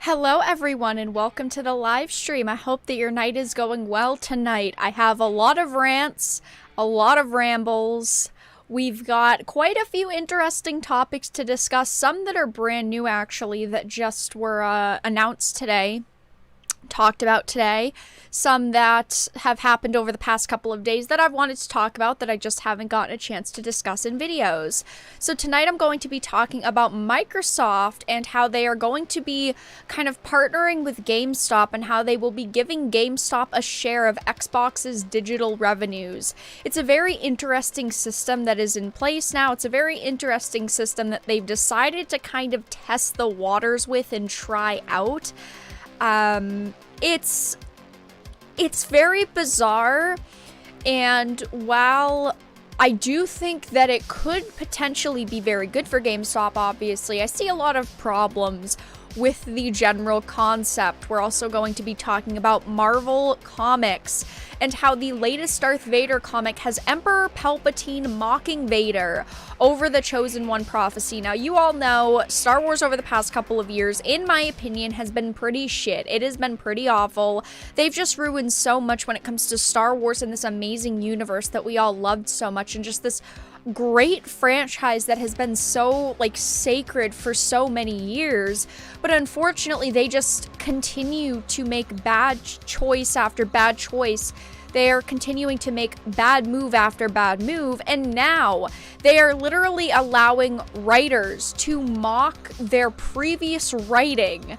Hello everyone and welcome to the live stream. I hope that your night is going well tonight. I have a lot of rants, a lot of rambles. We've got quite a few interesting topics to discuss, some that are brand new actually that just were announced today. Talked about today, some that have happened over the past couple of days that I've wanted to talk about that I just haven't gotten a chance to discuss in videos. So tonight I'm going to be talking about Microsoft and how they are going to be kind of partnering with GameStop and how they will be giving GameStop a share of Xbox's digital revenues. It's a very interesting system that is in place now. It's a very interesting system that they've decided to kind of test the waters with and try out. It's very bizarre, and while I do think that it could potentially be very good for GameStop, obviously, I see a lot of problems with the general concept. We're also going to be talking about Marvel Comics and how the latest Darth Vader comic has Emperor Palpatine mocking Vader over the Chosen One prophecy. Now, you all know Star Wars over the past couple of years, in my opinion, has been pretty shit. It has been pretty awful. They've just ruined so much when it comes to Star Wars and this amazing universe that we all loved so much, and just this great franchise that has been so sacred for so many years. But unfortunately they just continue to make bad choice after bad choice. They are continuing to make bad move after bad move, and now they are literally allowing writers to mock their previous writing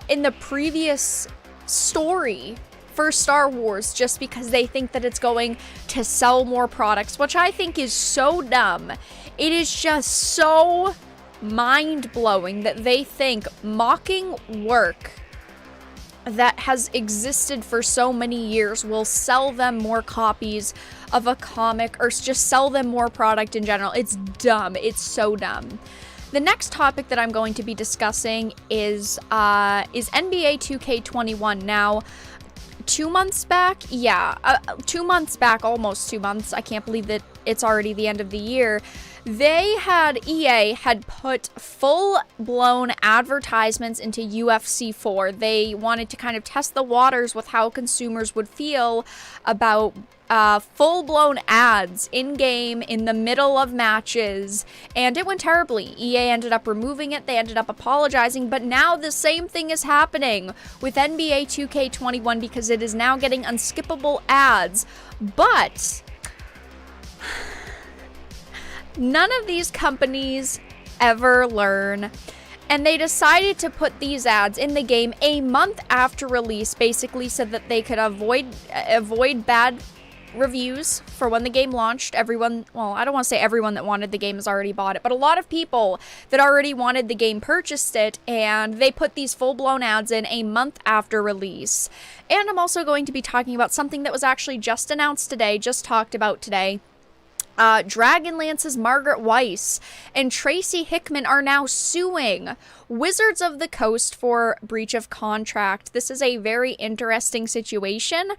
in the previous story for Star Wars, just because they think that it's going to sell more products, which I think is so dumb. It is just so mind-blowing that they think mocking work that has existed for so many years will sell them more copies of a comic or just sell them more product in general. It's dumb. It's so dumb. The next topic that I'm going to be discussing is NBA 2K21. Now, 2 months back, almost 2 months, I can't believe that it's already the end of the year, EA had put full-blown advertisements into UFC 4. They wanted to kind of test the waters with how consumers would feel about full-blown ads in-game in the middle of matches, and it went terribly. EA ended up removing it, they ended up apologizing, but now the same thing is happening with NBA 2K21 because it is now getting unskippable ads, but none of these companies ever learn, and they decided to put these ads in the game a month after release, basically so that they could avoid bad reviews for when the game launched. Everyone, well, I don't want to say everyone that wanted the game has already bought it, but a lot of people that already wanted the game purchased it, and they put these full-blown ads in a month after release. And I'm also going to be talking about something that was actually just announced today, just talked about today. Dragonlance's Margaret Weis and Tracy Hickman are now suing Wizards of the Coast for breach of contract. This is a very interesting situation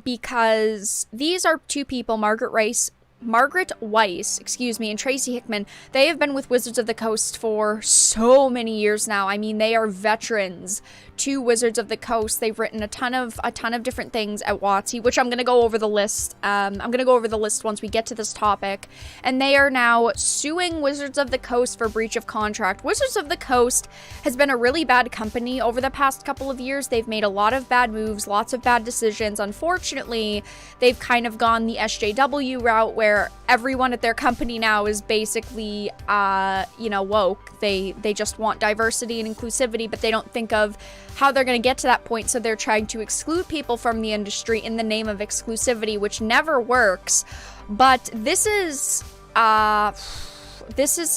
because these are two people, Margaret Weis, and Tracy Hickman. They have been with Wizards of the Coast for so many years now. I mean, they are veterans to Wizards of the Coast. They've written a ton of different things at WOTC, which I'm going to go over the list. I'm going to go over the list once we get to this topic. And they are now suing Wizards of the Coast for breach of contract. Wizards of the Coast has been a really bad company over the past couple of years. They've made a lot of bad moves, lots of bad decisions. Unfortunately, they've kind of gone the SJW route where everyone at their company now is basically, woke. They just want diversity and inclusivity, but they don't think of how they're going to get to that point, so they're trying to exclude people from the industry in the name of exclusivity, which never works. But this is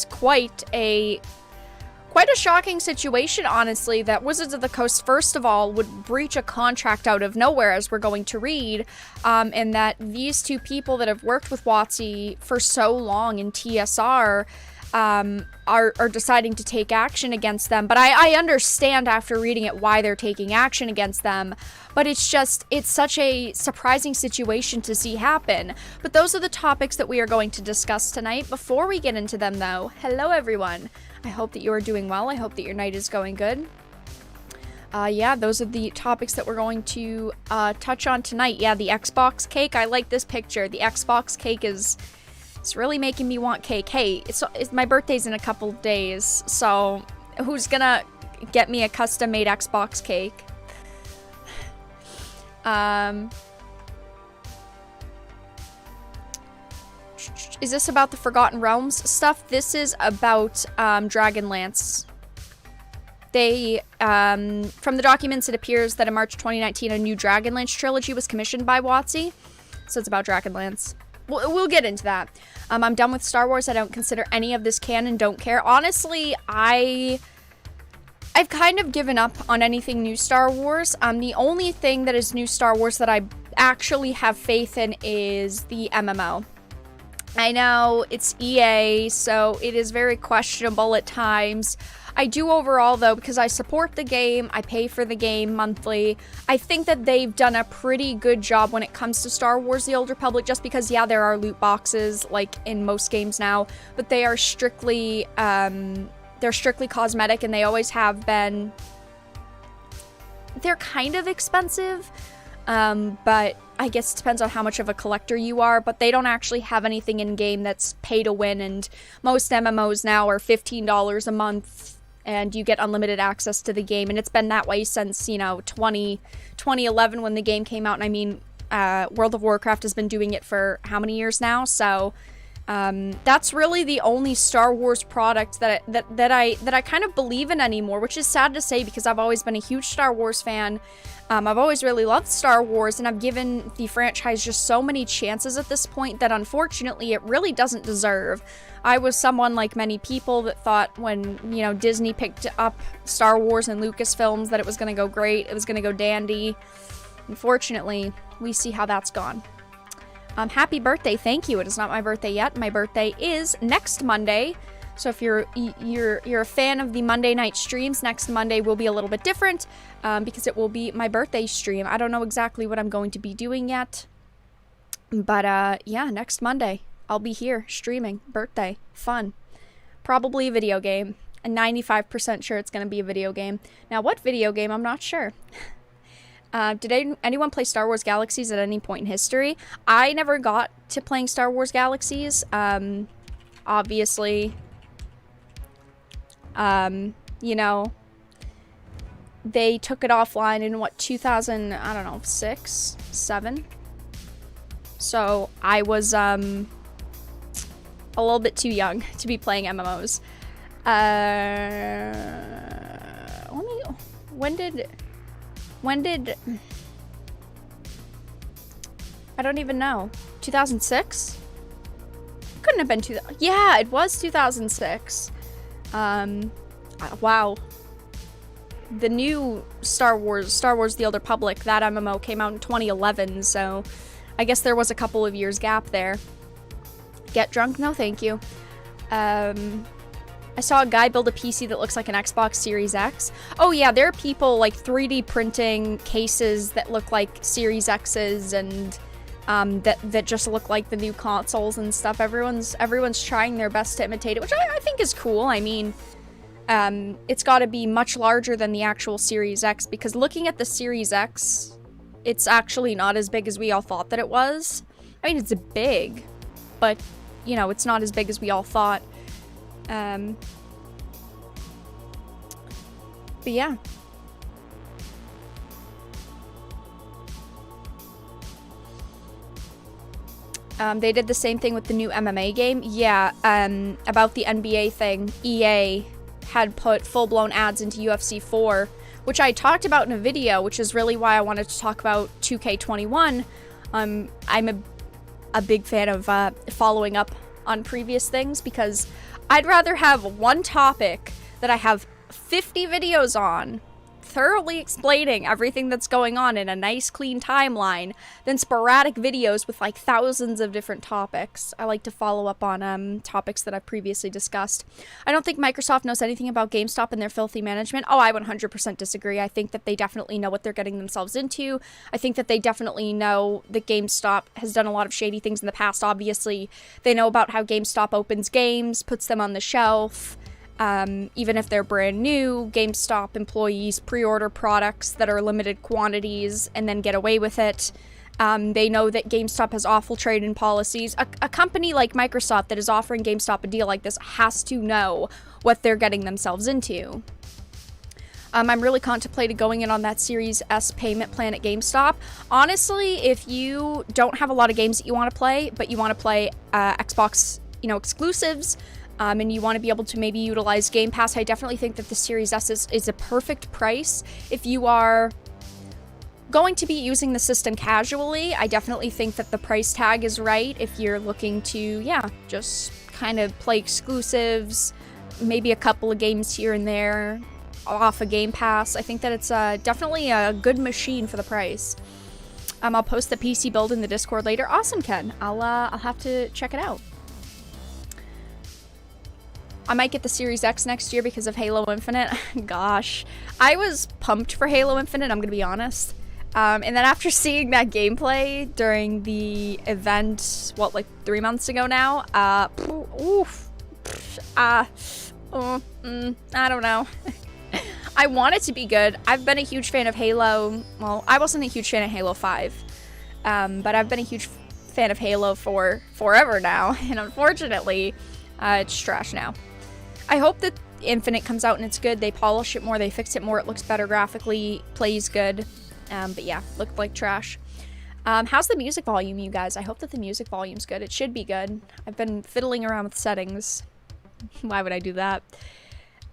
quite a shocking situation, honestly, that Wizards of the Coast, first of all, would breach a contract out of nowhere, as we're going to read, and that these two people that have worked with WOTC for so long in TSR are deciding to take action against them. But I understand after reading it why they're taking action against them. But it's such a surprising situation to see happen. But those are the topics that we are going to discuss tonight. Before we get into them, though, hello everyone. I hope that you are doing well. I hope that your night is going good. Yeah, those are the topics that we're going to touch on tonight. Yeah, the Xbox cake. I like this picture. The Xbox cake it's really making me want cake. Hey, it's my birthday's in a couple of days, so who's gonna get me a custom-made Xbox cake? Is this about the Forgotten Realms stuff? This is about Dragonlance. They, from the documents, it appears that in March 2019, a new Dragonlance trilogy was commissioned by WOTC. So it's about Dragonlance. We'll get into that. I'm done with Star Wars. I don't consider any of this canon. Don't care. Honestly, I've kind of given up on anything new Star Wars. The only thing that is new Star Wars that I actually have faith in is the MMO. I know it's EA, so it is very questionable at times. I do overall, though, because I support the game, I pay for the game monthly. I think that they've done a pretty good job when it comes to Star Wars The Old Republic, just because, yeah, there are loot boxes, like in most games now, but they are strictly, cosmetic, and they always have been. They're kind of expensive, but I guess it depends on how much of a collector you are, but they don't actually have anything in-game that's pay to win, and most MMOs now are $15 a month, and you get unlimited access to the game, and it's been that way since, 2011 when the game came out, and I mean, World of Warcraft has been doing it for how many years now, so that's really the only Star Wars product that I kind of believe in anymore, which is sad to say because I've always been a huge Star Wars fan. I've always really loved Star Wars, and I've given the franchise just so many chances at this point that unfortunately it really doesn't deserve. I was someone like many people that thought when, Disney picked up Star Wars and Lucasfilms that it was going to go great, it was going to go dandy. Unfortunately, we see how that's gone. Happy birthday, thank you. It is not my birthday yet. My birthday is next Monday. So if you're a fan of the Monday night streams, next Monday will be a little bit different because it will be my birthday stream. I don't know exactly what I'm going to be doing yet. But yeah, next Monday I'll be here streaming. Birthday. Fun. Probably a video game. I'm 95% sure it's going to be a video game. Now, what video game? I'm not sure. Did anyone play Star Wars Galaxies at any point in history? I never got to playing Star Wars Galaxies. Obviously, they took it offline in 2000, I don't know, 6, 7? So I was, a little bit too young to be playing MMOs. When did, I don't even know, 2006? Couldn't have been yeah, it was 2006. Wow. The new Star Wars The Old Republic, that MMO came out in 2011, so I guess there was a couple of years gap there. Get drunk? No, thank you. I saw a guy build a PC that looks like an Xbox Series X. Oh yeah, there are people like 3D printing cases that look like Series X's and that just look like the new consoles and stuff. Everyone's trying their best to imitate it, which I think is cool. I mean, it's got to be much larger than the actual Series X, because looking at the Series X, it's actually not as big as we all thought that it was. I mean, it's big, but it's not as big as we all thought. But yeah. They did the same thing with the new MMA game. Yeah, about the NBA thing, EA had put full-blown ads into UFC 4, which I talked about in a video, which is really why I wanted to talk about 2K21. I'm a big fan of following up on previous things, because I'd rather have one topic that I have 50 videos on, thoroughly explaining everything that's going on in a nice, clean timeline, than sporadic videos with like thousands of different topics. I like to follow up on topics that I've previously discussed. I don't think Microsoft knows anything about GameStop and their filthy management. Oh, I 100% disagree. I think that they definitely know what they're getting themselves into. I think that they definitely know that GameStop has done a lot of shady things in the past. Obviously, they know about how GameStop opens games, puts them on the shelf, Even if they're brand new, GameStop employees pre-order products that are limited quantities and then get away with it. They know that GameStop has awful trade-in policies. A company like Microsoft that is offering GameStop a deal like this has to know what they're getting themselves into. I'm really contemplating going in on that Series S payment plan at GameStop. Honestly, if you don't have a lot of games that you want to play, but you want to play Xbox, exclusives, and you want to be able to maybe utilize Game Pass, I definitely think that the Series S is a perfect price. If you are going to be using the system casually, I definitely think that the price tag is right. If you're looking to, just kind of play exclusives, maybe a couple of games here and there off of Game Pass, I think that it's definitely a good machine for the price. I'll post the PC build in the Discord later. Awesome, Ken. I'll have to check it out. I might get the Series X next year because of Halo Infinite. Gosh, I was pumped for Halo Infinite, I'm gonna be honest. And then after seeing that gameplay during the event, like 3 months ago now, I don't know. I want it to be good. I've been a huge fan of Halo. Well, I wasn't a huge fan of Halo 5, but I've been a huge fan of Halo for forever now, and unfortunately, it's trash now. I hope that Infinite comes out and it's good. They polish it more, they fix it more, it looks better graphically, plays good. But yeah, looked like trash. How's the music volume, you guys? I hope that the music volume's good. It should be good. I've been fiddling around with settings. Why would I do that?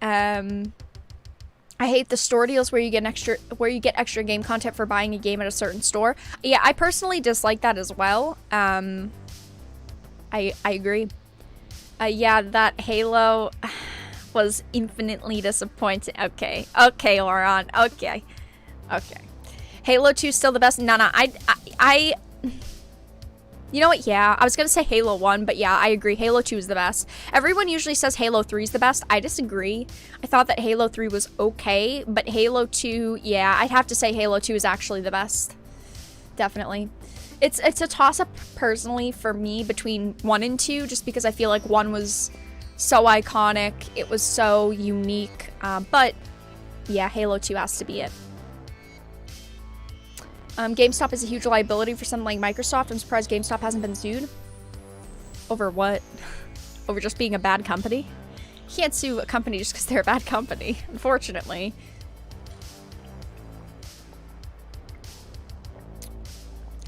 I hate the store deals where you get extra game content for buying a game at a certain store. Yeah, I personally dislike that as well. I agree. Yeah, that Halo was infinitely disappointing. Okay, Lauren. Okay. Halo 2 is still the best. No, I you know what? Yeah, I was gonna say Halo 1, but yeah, I agree. Halo 2 is the best. Everyone usually says Halo 3 is the best. I disagree. I thought that Halo 3 was okay, but Halo 2, yeah, I'd have to say Halo 2 is actually the best. Definitely. It's a toss-up, personally, for me, between 1 and 2, just because I feel like 1 was so iconic. It was so unique. But, yeah, Halo 2 has to be it. GameStop is a huge liability for something like Microsoft. I'm surprised GameStop hasn't been sued. Over what? Over just being a bad company? You can't sue a company just because they're a bad company, unfortunately.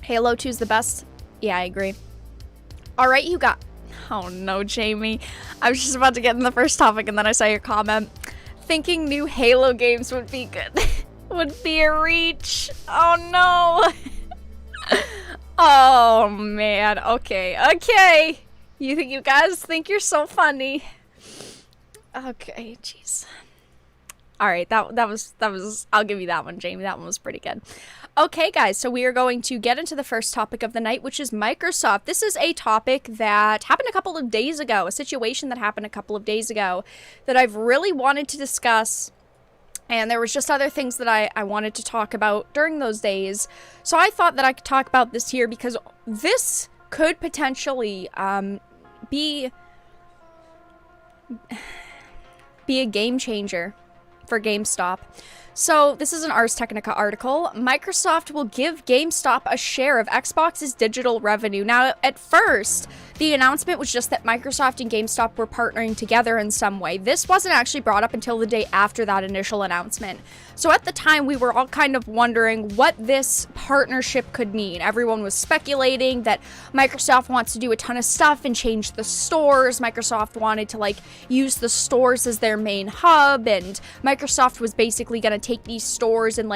Halo 2 is the best. Yeah, I agree. Alright, you got... Oh no, Jamie. I was just about to get in the first topic and then I saw your comment. Thinking new Halo games would be good. Would be a reach. Oh no. Oh man. Okay. You guys think you're so funny. Okay, jeez. Alright, that was I'll give you that one, Jamie. That one was pretty good. Okay, guys, so we are going to get into the first topic of the night, which is Microsoft. This is a topic that happened a couple of days ago, a situation that happened a couple of days ago that I've really wanted to discuss. And there was just other things that I wanted to talk about during those days. So I thought that I could talk about this here because this could potentially be a game changer for GameStop. So this is an Ars Technica article. Microsoft will give GameStop a share of Xbox's digital revenue. Now, at first, the announcement was just that Microsoft and GameStop were partnering together in some way. This wasn't actually brought up until the day after that initial announcement. So at the time, we were all kind of wondering what this partnership could mean. Everyone was speculating that Microsoft wants to do a ton of stuff and change the stores. Microsoft wanted to, use the stores as their main hub, and Microsoft was basically going to take these stores and,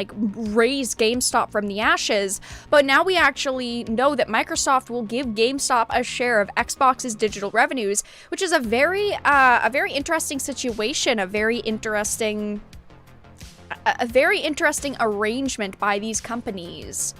raise GameStop from the ashes. But now we actually know that Microsoft will give GameStop a share of Xbox's digital revenues, which is a very interesting situation, a very interesting arrangement by these companies.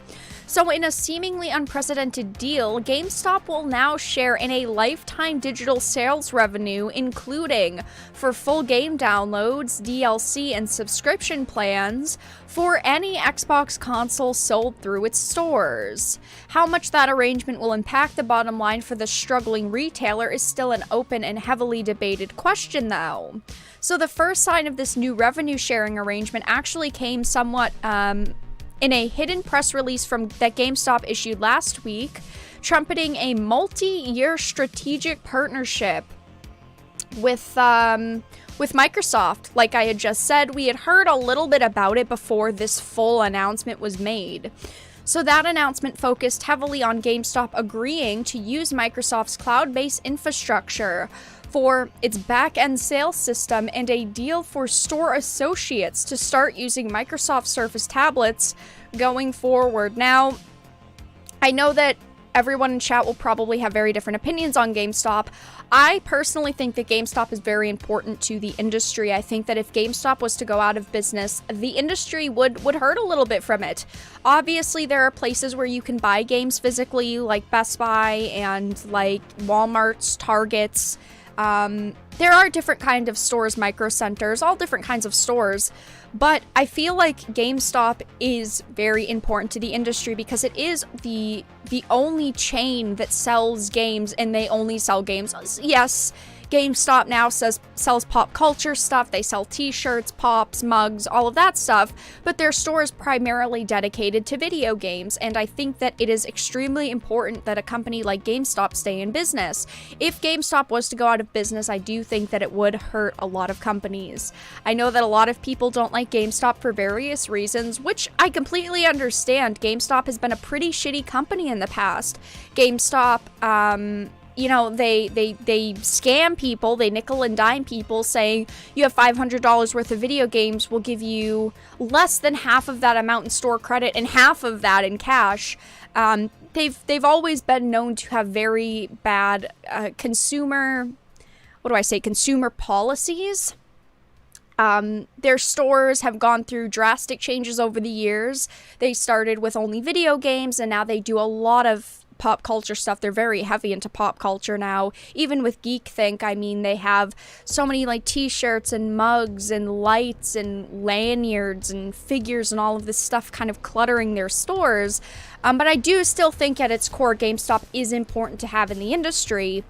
So in a seemingly unprecedented deal, GameStop will now share in a lifetime digital sales revenue, including for full game downloads, DLC, and subscription plans for any Xbox console sold through its stores. How much that arrangement will impact the bottom line for the struggling retailer is still an open and heavily debated question, though. So the first sign of this new revenue sharing arrangement actually came somewhat in a hidden press release that GameStop issued last week, trumpeting a multi-year strategic partnership with Microsoft. Like I had just said, we had heard a little bit about it before this full announcement was made. So that announcement focused heavily on GameStop agreeing to use Microsoft's cloud-based infrastructure for its back-end sales system and a deal for store associates to start using Microsoft Surface tablets going forward. Now, I know that everyone in chat will probably have very different opinions on GameStop. I personally think that GameStop is very important to the industry. I think that if GameStop was to go out of business, the industry would hurt a little bit from it. Obviously, there are places where you can buy games physically, like Best Buy and like Walmart's, Target's. There are different kind of stores, micro centers, all different kinds of stores, but I feel like GameStop is very important to the industry because it is the only chain that sells games, and they only sell games. Yes, GameStop now sells pop culture stuff. They sell t-shirts, pops, mugs, all of that stuff, but their store is primarily dedicated to video games, and I think that it is extremely important that a company like GameStop stay in business. If GameStop was to go out of business, I do think that it would hurt a lot of companies. I know that a lot of people don't like GameStop for various reasons, which I completely understand. GameStop has been a pretty shitty company in the past. GameStop, they scam people, they nickel and dime people saying you have $500 worth of video games, we'll give you less than half of that amount in store credit and half of that in cash. They've always been known to have very bad consumer policies. Their stores have gone through drastic changes over the years. They started with only video games, and now they do a lot of pop culture stuff. They're very heavy into pop culture now. Even with GeekThink, I mean, they have so many like t-shirts and mugs and lights and lanyards and figures and all of this stuff kind of cluttering their stores. But I do still think at its core, GameStop is important to have in the industry.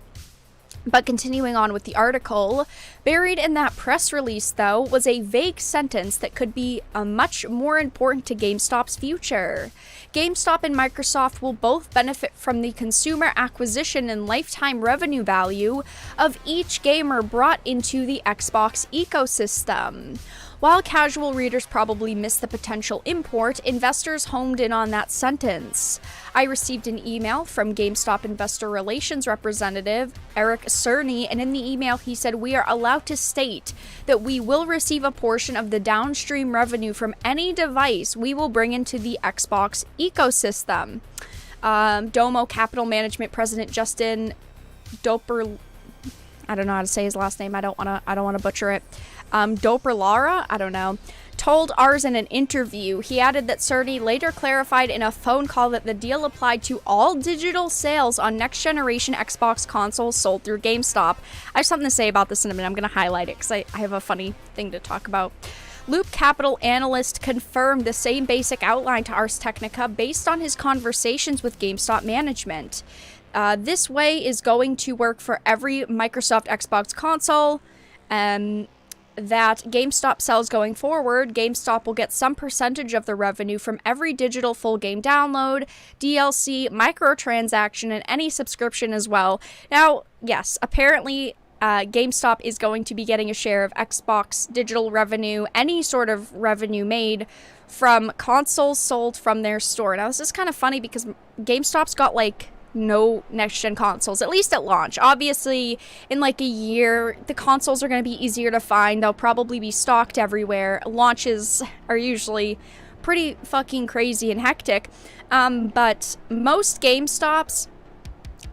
But continuing on with the article, buried in that press release, though, was a vague sentence that could be much more important to GameStop's future. GameStop and Microsoft will both benefit from the consumer acquisition and lifetime revenue value of each gamer brought into the Xbox ecosystem. While casual readers probably missed the potential import, investors homed in on that sentence. I received an email from GameStop Investor Relations representative Eric Cerny, and in the email he said, "We are allowed to state that we will receive a portion of the downstream revenue from any device we will bring into the Xbox ecosystem." Domo Capital Management President Justin Doper, I don't know how to say his last name. I don't want to butcher it. Doperlara, I don't know, told ours in an interview. He added that Cerny later clarified in a phone call that the deal applied to all digital sales on next-generation Xbox consoles sold through GameStop. I have something to say about this in a minute. I'm going to highlight it because I have a funny thing to talk about. Loop Capital analyst confirmed the same basic outline to Ars Technica based on his conversations with GameStop management. This way is going to work for every Microsoft Xbox console that GameStop sells going forward. GameStop will get some percentage of the revenue from every digital full game download, DLC, microtransaction, and any subscription as well. Now, yes, apparently GameStop is going to be getting a share of Xbox digital revenue, any sort of revenue made from consoles sold from their store. Now, this is kind of funny because GameStop's got like no next-gen consoles, at least at launch. Obviously, in like a year, the consoles are going to be easier to find. They'll probably be stocked everywhere. Launches are usually pretty fucking crazy and hectic. But most GameStops,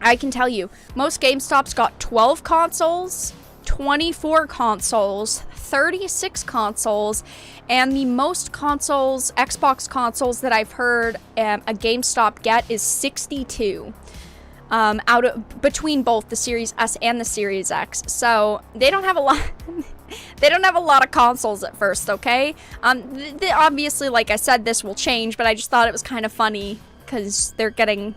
I can tell you, most GameStops got 12 consoles 24 consoles, 36 consoles, and the most consoles, Xbox consoles that I've heard a GameStop get is 62. Between both the Series S and the Series X. So they don't have a lot. They don't have a lot of consoles at first, okay? Obviously, like I said, this will change, but I just thought it was kind of funny because they're getting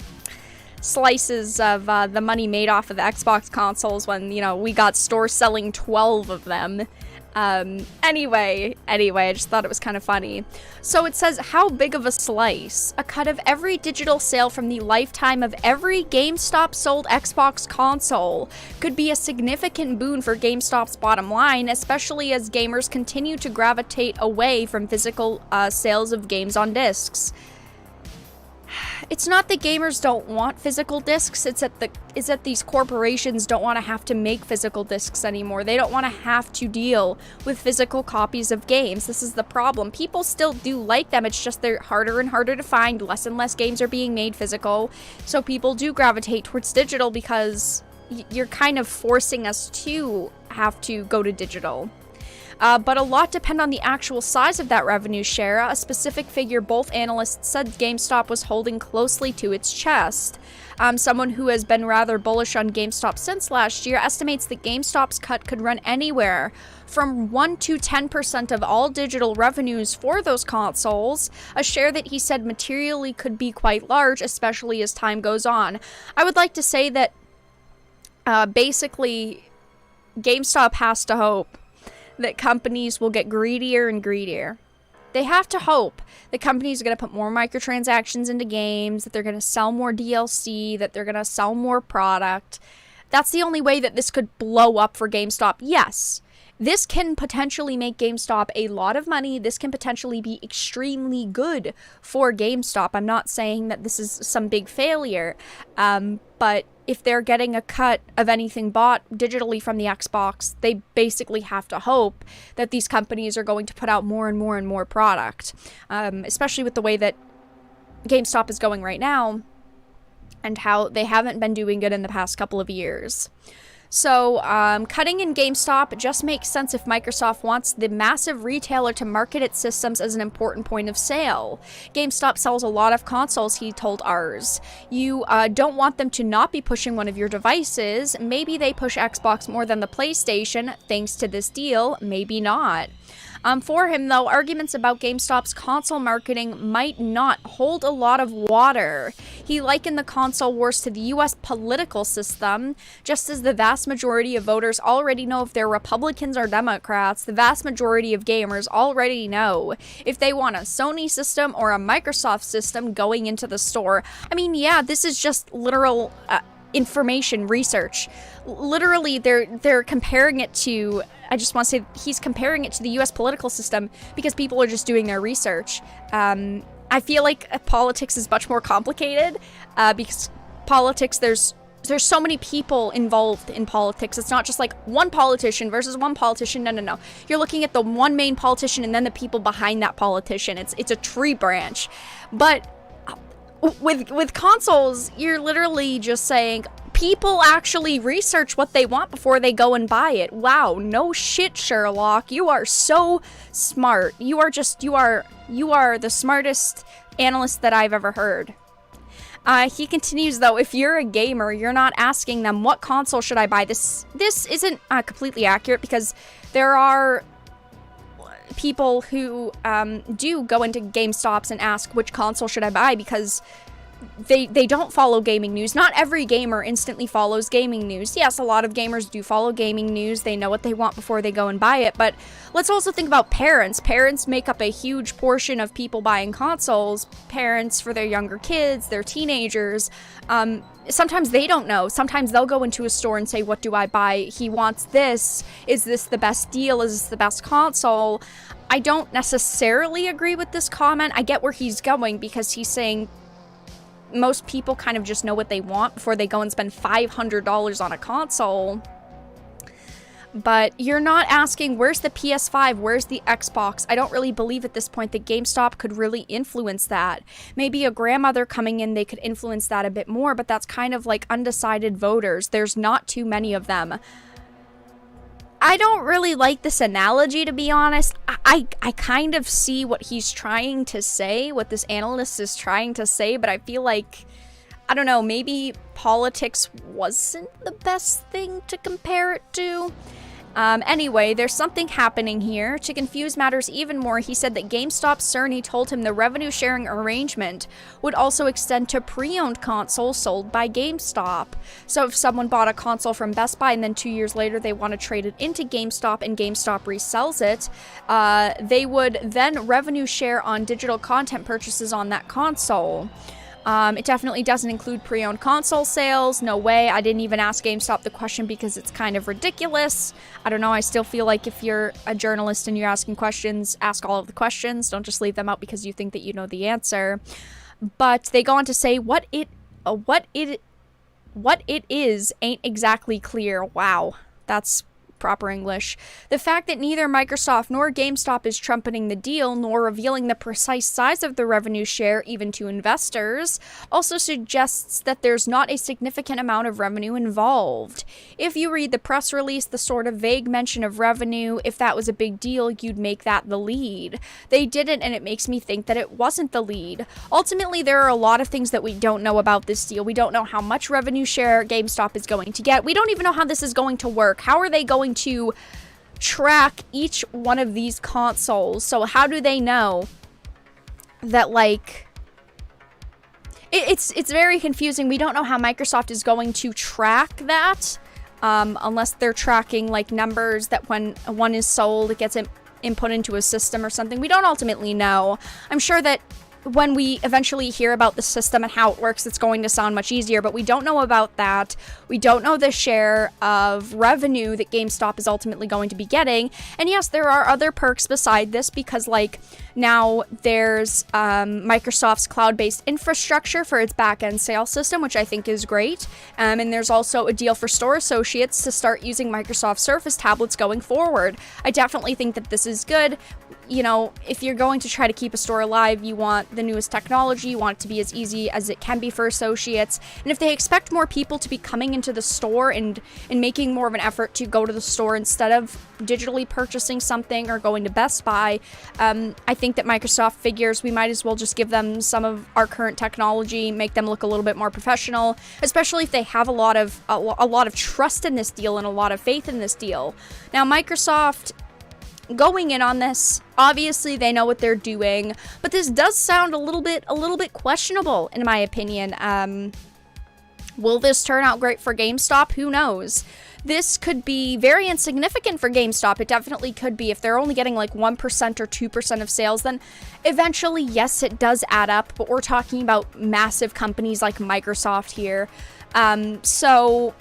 slices of the money made off of the Xbox consoles when, you know, we got stores selling 12 of them. Anyway, I just thought it was kind of funny. So it says, how big of a slice? A cut of every digital sale from the lifetime of every GameStop sold Xbox console could be a significant boon for GameStop's bottom line, especially as gamers continue to gravitate away from physical sales of games on discs. It's not that gamers don't want physical discs, it's that these corporations don't want to have to make physical discs anymore. They don't want to have to deal with physical copies of games. This is the problem. People still do like them, it's just they're harder and harder to find. Less and less games are being made physical, so people do gravitate towards digital because you're kind of forcing us to have to go to digital. But a lot depend on the actual size of that revenue share. A specific figure both analysts said GameStop was holding closely to its chest. Someone who has been rather bullish on GameStop since last year estimates that GameStop's cut could run anywhere from 1 to 10% of all digital revenues for those consoles, a share that he said materially could be quite large, especially as time goes on. I would like to say that basically GameStop has to hope that companies will get greedier and greedier. They have to hope that companies are going to put more microtransactions into games, that they're going to sell more DLC, that they're going to sell more product. That's the only way that this could blow up for GameStop. Yes, this can potentially make GameStop a lot of money. This can potentially be extremely good for GameStop. I'm not saying that this is some big failure, but if they're getting a cut of anything bought digitally from the Xbox, they basically have to hope that these companies are going to put out more and more and more product, especially with the way that GameStop is going right now and how they haven't been doing good in the past couple of years. So, cutting in GameStop just makes sense if Microsoft wants the massive retailer to market its systems as an important point of sale. GameStop sells a lot of consoles, he told ours. You don't want them to not be pushing one of your devices. Maybe they push Xbox more than the PlayStation, thanks to this deal. Maybe not. For him, though, arguments about GameStop's console marketing might not hold a lot of water. He likened the console wars to the US political system. Just as the vast majority of voters already know if they're Republicans or Democrats, the vast majority of gamers already know if they want a Sony system or a Microsoft system going into the store. I mean, yeah, this is just literal information research. Literally, they're comparing it to, I just want to say, he's comparing it to the US political system because people are just doing their research. I feel like politics is much more complicated because politics, there's so many people involved in politics. It's not just like one politician versus one politician. No. You're looking at the one main politician and then the people behind that politician. It's a tree branch. But with consoles, you're literally just saying people actually research what they want before they go and buy it. Wow, no shit, Sherlock. You are so smart. You are the smartest analyst that I've ever heard. He continues, though, if you're a gamer, you're not asking them, what console should I buy? This isn't completely accurate because there are people who do go into GameStops and ask which console should I buy because they don't follow gaming news. Not every gamer instantly follows gaming news. Yes, a lot of gamers do follow gaming news. They know what they want before they go and buy it. But let's also think about parents. Parents make up a huge portion of people buying consoles. Parents for their younger kids, their teenagers. Sometimes they don't know. Sometimes they'll go into a store and say, what do I buy? He wants this. Is this the best deal? Is this the best console? I don't necessarily agree with this comment. I get where he's going because he's saying most people kind of just know what they want before they go and spend $500 on a console. But you're not asking, where's the PS5? Where's the Xbox? I don't really believe at this point that GameStop could really influence that. Maybe a grandmother coming in, they could influence that a bit more, but that's kind of like undecided voters. There's not too many of them. I don't really like this analogy, to be honest. I kind of see what he's trying to say, what this analyst is trying to say, but I feel like, I don't know, maybe politics wasn't the best thing to compare it to. Anyway, there's something happening here. To confuse matters even more, he said that GameStop Cerny told him the revenue sharing arrangement would also extend to pre-owned consoles sold by GameStop. So if someone bought a console from Best Buy and then 2 years later they want to trade it into GameStop and GameStop resells it, they would then revenue share on digital content purchases on that console. It definitely doesn't include pre-owned console sales. No way. I didn't even ask GameStop the question because it's kind of ridiculous. I don't know. I still feel like if you're a journalist and you're asking questions, ask all of the questions. Don't just leave them out because you think that you know the answer. But they go on to say what it is ain't exactly clear. Wow. That's proper English. The fact that neither Microsoft nor GameStop is trumpeting the deal, nor revealing the precise size of the revenue share even to investors, also suggests that there's not a significant amount of revenue involved. If you read the press release, the sort of vague mention of revenue, if that was a big deal, you'd make that the lead. They didn't, and it makes me think that it wasn't the lead. Ultimately, there are a lot of things that we don't know about this deal. We don't know how much revenue share GameStop is going to get. We don't even know how this is going to work. How are they going to track each one of these consoles? So how do they know that, like, it's very confusing. We don't know how Microsoft is going to track that, unless they're tracking like numbers that when one is sold, it gets input into a system or something. We don't ultimately know. I'm sure that when we eventually hear about the system and how it works, it's going to sound much easier, but we don't know about that. We don't know the share of revenue that GameStop is ultimately going to be getting. And yes, there are other perks beside this because, like, now there's Microsoft's cloud-based infrastructure for its back-end sales system, which I think is great. And there's also a deal for store associates to start using Microsoft Surface tablets going forward. I definitely think that this is good. You know, if you're going to try to keep a store alive, you want the newest technology, you want it to be as easy as it can be for associates. And if they expect more people to be coming into the store and making more of an effort to go to the store instead of digitally purchasing something or going to Best Buy, I think that Microsoft figures we might as well just give them some of our current technology, make them look a little bit more professional, especially if they have a lot of trust in this deal and a lot of faith in this deal. Now, Microsoft, going in on this, obviously they know what they're doing, but this does sound a little bit questionable in my opinion. Will this turn out great for GameStop? Who knows? This could be very insignificant for GameStop. It definitely could be. If they're only getting like 1% or 2% of sales, then eventually, yes, it does add up, but we're talking about massive companies like Microsoft here. So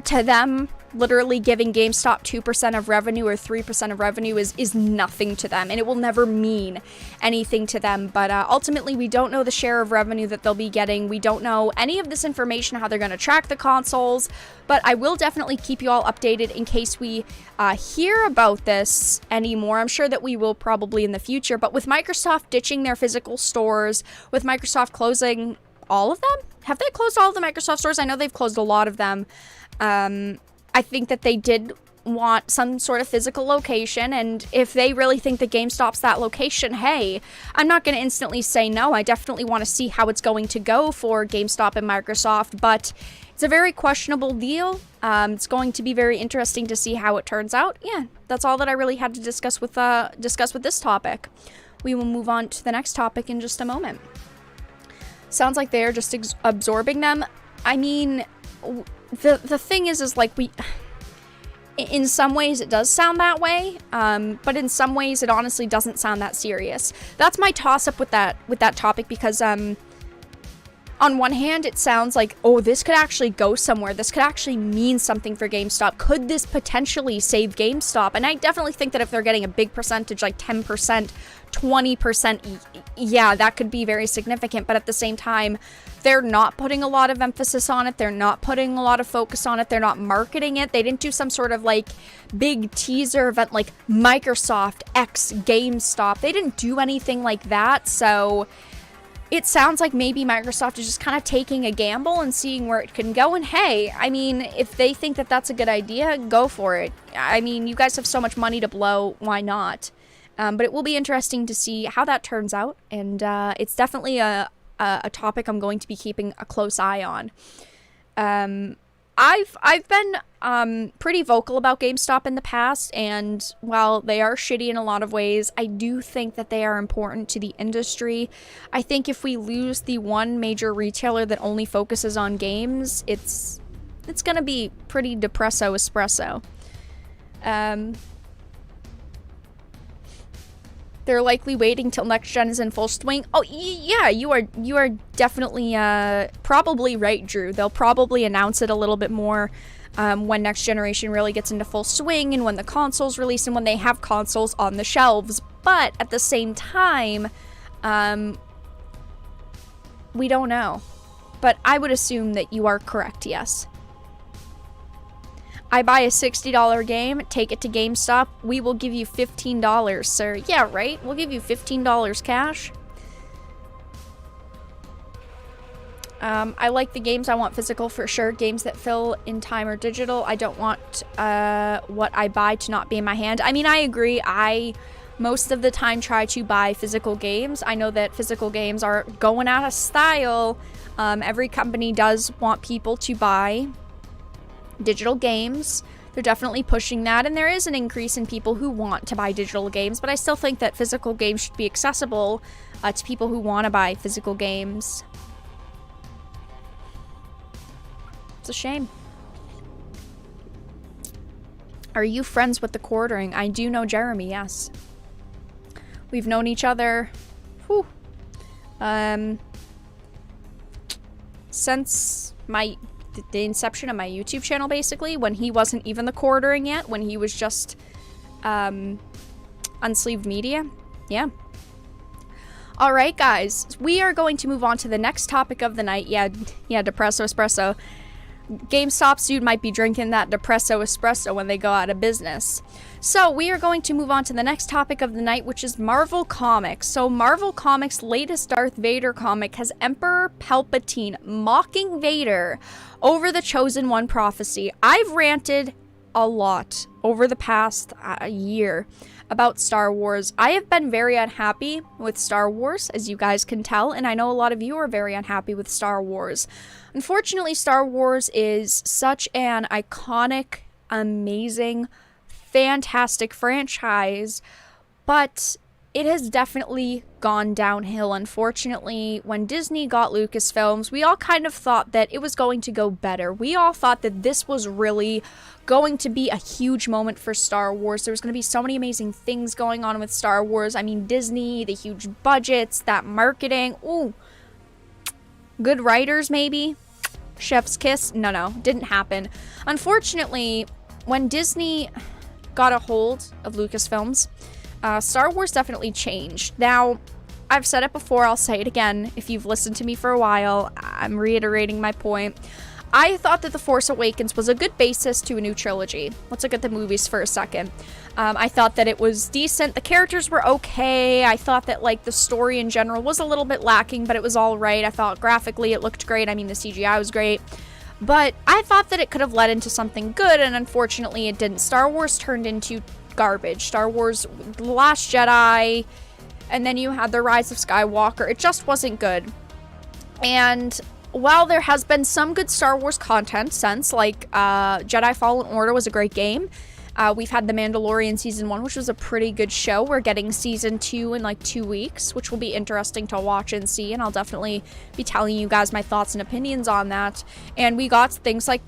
to them, literally giving GameStop 2% of revenue or 3% of revenue is nothing to them, and it will never mean anything to them. But ultimately, we don't know the share of revenue that they'll be getting. We don't know any of this information, how they're going to track the consoles, but I will definitely keep you all updated in case we hear about this anymore. I'm sure that we will probably in the future, but with Microsoft ditching their physical stores, with Microsoft closing all of them? Have they closed all of the Microsoft stores? I know they've closed a lot of them. I think that they did want some sort of physical location, and if they really think that GameStop's that location, hey, I'm not going to instantly say no. I definitely want to see how it's going to go for GameStop and Microsoft, but it's a very questionable deal. It's going to be very interesting to see how it turns out. Yeah, that's all that I really had to discuss with this topic. We will move on to the next topic in just a moment. Sounds like they're just absorbing them. I mean, the thing is like in some ways it does sound that way, but in some ways it honestly doesn't sound that serious. That's my toss-up with that topic, because on one hand it sounds like, oh, this could actually go somewhere. This could actually mean something for GameStop. Could this potentially save GameStop? And I definitely think that if they're getting a big percentage, like 10%, 20%, yeah, that could be very significant. But at the same time, they're not putting a lot of emphasis on it. They're not putting a lot of focus on it. They're not marketing it. They didn't do some sort of like big teaser event like Microsoft X GameStop. They didn't do anything like that. So it sounds like maybe Microsoft is just kind of taking a gamble and seeing where it can go. And hey, I mean, if they think that that's a good idea, go for it. I mean, you guys have so much money to blow, why not? But it will be interesting to see how that turns out. And it's definitely a topic I'm going to be keeping a close eye on. I've been pretty vocal about GameStop in the past, and while they are shitty in a lot of ways, I do think that they are important to the industry. I think if we lose the one major retailer that only focuses on games, it's gonna be pretty depresso espresso. They're likely waiting till next gen is in full swing. Oh, yeah, you are definitely probably right, Drew. They'll probably announce it a little bit more when next generation really gets into full swing and when the consoles release and when they have consoles on the shelves. But at the same time, we don't know. But I would assume that you are correct, yes. I buy a $60 game, take it to GameStop, we will give you $15, sir. Yeah, right? We'll give you $15 cash. I like the games. I want physical for sure. Games that fill in time or digital. I don't want what I buy to not be in my hand. I mean, I agree. I most of the time try to buy physical games. I know that physical games are going out of style. Every company does want people to buy digital games. They're definitely pushing that, and there is an increase in people who want to buy digital games, but I still think that physical games should be accessible to people who want to buy physical games. It's a shame. Are you friends with the Quartering? I do know Jeremy, yes. We've known each other since the inception of my YouTube channel, basically, when he wasn't even the Quartering yet, when he was just Unsleeved Media. Yeah. All right, guys, we are going to move on to the next topic of the night. Yeah, Depresso Espresso. GameStop's dude might be drinking that Depresso Espresso when they go out of business. So we are going to move on to the next topic of the night, which is Marvel Comics. So Marvel Comics' latest Darth Vader comic has Emperor Palpatine mocking Vader over the Chosen One prophecy. I've ranted a lot over the past year about Star Wars. I have been very unhappy with Star Wars, as you guys can tell, and I know a lot of you are very unhappy with Star Wars. Unfortunately, Star Wars is such an iconic, amazing, fantastic franchise, but it has definitely gone downhill. Unfortunately, when Disney got Lucasfilms, we all kind of thought that it was going to go better. We all thought that this was really going to be a huge moment for Star Wars. There was going to be so many amazing things going on with Star Wars. I mean, Disney, the huge budgets, that marketing. Ooh. Good writers, maybe? Chef's kiss? No, didn't happen. Unfortunately, when Disney got a hold of Lucasfilms, Star Wars definitely changed. Now, I've said it before, I'll say it again. If you've listened to me for a while, I'm reiterating my point. I thought that The Force Awakens was a good basis to a new trilogy. Let's look at the movies for a second. I thought that it was decent. The characters were okay. I thought that, like, the story in general was a little bit lacking, but it was all right. I thought graphically it looked great. I mean, the CGI was great. But I thought that it could have led into something good, and unfortunately it didn't. Star Wars turned into garbage. Star Wars The Last Jedi, and then you had The Rise of Skywalker. It just wasn't good. And while there has been some good Star Wars content since, like Jedi Fallen Order was a great game. We've had The Mandalorian Season 1, which was a pretty good show. We're getting Season 2 in like 2 weeks, which will be interesting to watch and see, and I'll definitely be telling you guys my thoughts and opinions on that. And we got things like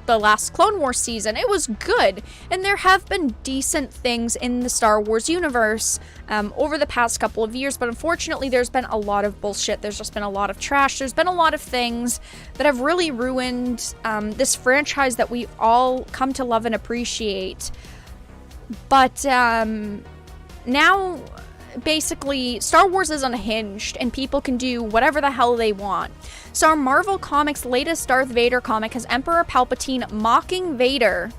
the last Clone Wars season. It was good, and there have been decent things in the Star Wars universe over the past couple of years, but unfortunately there's been a lot of bullshit. There's just been a lot of trash. There's been a lot of things that have really ruined this franchise that we've all come to love and appreciate. But now basically Star Wars is unhinged and people can do whatever the hell they want. So our Marvel Comics' latest Darth Vader comic has Emperor Palpatine mocking Vader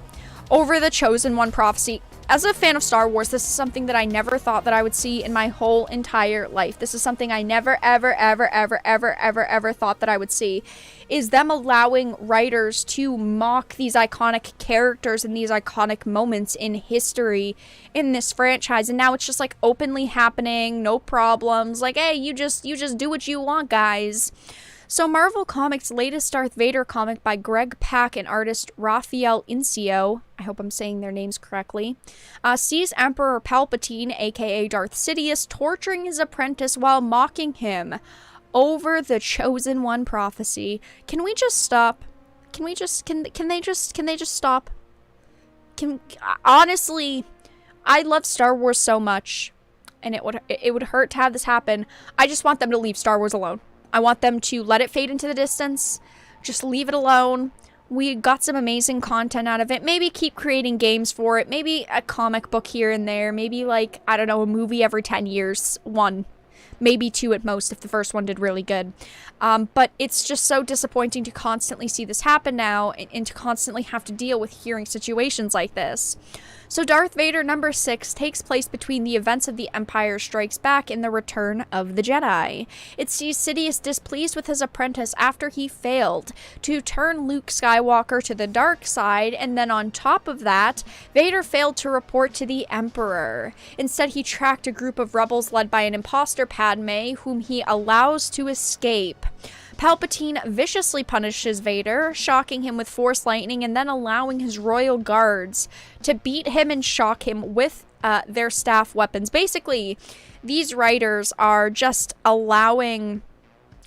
over the Chosen One prophecy. as a fan of Star Wars, this is something that I never thought that I would see in my whole entire life. This is something I never, ever, ever, ever, ever, ever, ever thought that I would see, is them allowing writers to mock these iconic characters and these iconic moments in history in this franchise. And now it's just like openly happening, no problems. Like, hey, you just do what you want, guys. So Marvel Comics' latest Darth Vader comic by Greg Pak and artist Raphael Incio, I hope I'm saying their names correctly, sees Emperor Palpatine, aka Darth Sidious, torturing his apprentice while mocking him over the Chosen One prophecy. Can we just stop? Can they just stop? Honestly, I love Star Wars so much, and it would hurt to have this happen. I just want them to leave Star Wars alone. I want them to let it fade into the distance. Just leave it alone. We got some amazing content out of it. Maybe keep creating games for it. Maybe a comic book here and there. Maybe, like, I don't know, a movie every 10 years. 1. Maybe 2 at most if the first one did really good. But it's just so disappointing to constantly see this happen now and to constantly have to deal with hearing situations like this. So Darth Vader number 6 takes place between the events of The Empire Strikes Back and the Return of the Jedi. It sees Sidious displeased with his apprentice after he failed to turn Luke Skywalker to the dark side, and then on top of that, Vader failed to report to the Emperor. Instead, he tracked a group of rebels led by an imposter Padme, whom he allows to escape. Palpatine viciously punishes Vader, shocking him with Force lightning and then allowing his royal guards to beat him and shock him with their staff weapons. Basically, these writers are just allowing,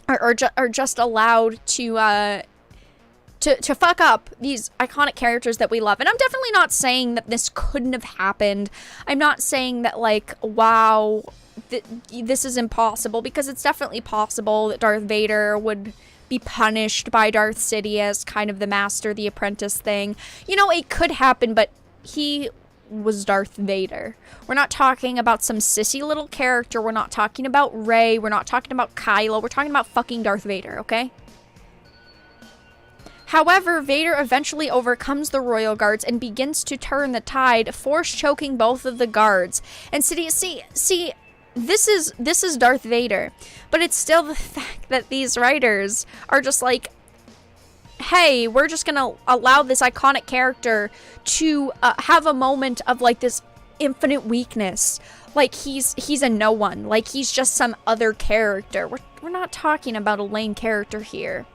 are just allowed to fuck up these iconic characters that we love. And I'm definitely not saying that this couldn't have happened. I'm not saying that, like, wow, this is impossible, because it's definitely possible that Darth Vader would be punished by Darth Sidious, kind of the master, the apprentice thing. You know, it could happen, but he was Darth Vader. We're not talking about some sissy little character. We're not talking about Rey. We're not talking about Kylo. We're talking about fucking Darth Vader, okay? However, Vader eventually overcomes the royal guards and begins to turn the tide, force choking both of the guards. And Sidious, see, this is Darth Vader, but it's still the fact that these writers are just like, hey, we're just gonna allow this iconic character to have a moment of, like, this infinite weakness, like he's a no one, like he's just some other character. We're not talking about a lame character here.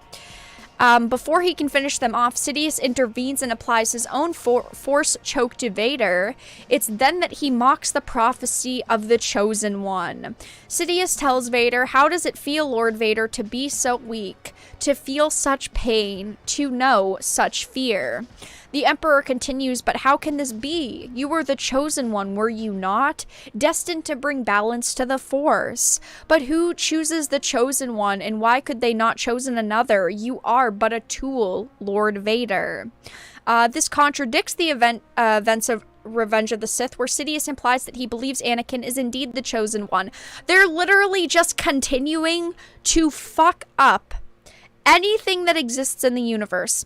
Before he can finish them off, Sidious intervenes and applies his own force choke to Vader. It's then that he mocks the prophecy of the Chosen One. Sidious tells Vader, "How does it feel, Lord Vader, to be so weak, to feel such pain, to know such fear?" The Emperor continues, "But how can this be? You were the Chosen One, were you not? Destined to bring balance to the Force. But who chooses the Chosen One, and why could they not chosen another? You are but a tool, Lord Vader." This contradicts the events of Revenge of the Sith, where Sidious implies that he believes Anakin is indeed the Chosen One. They're literally just continuing to fuck up anything that exists in the universe.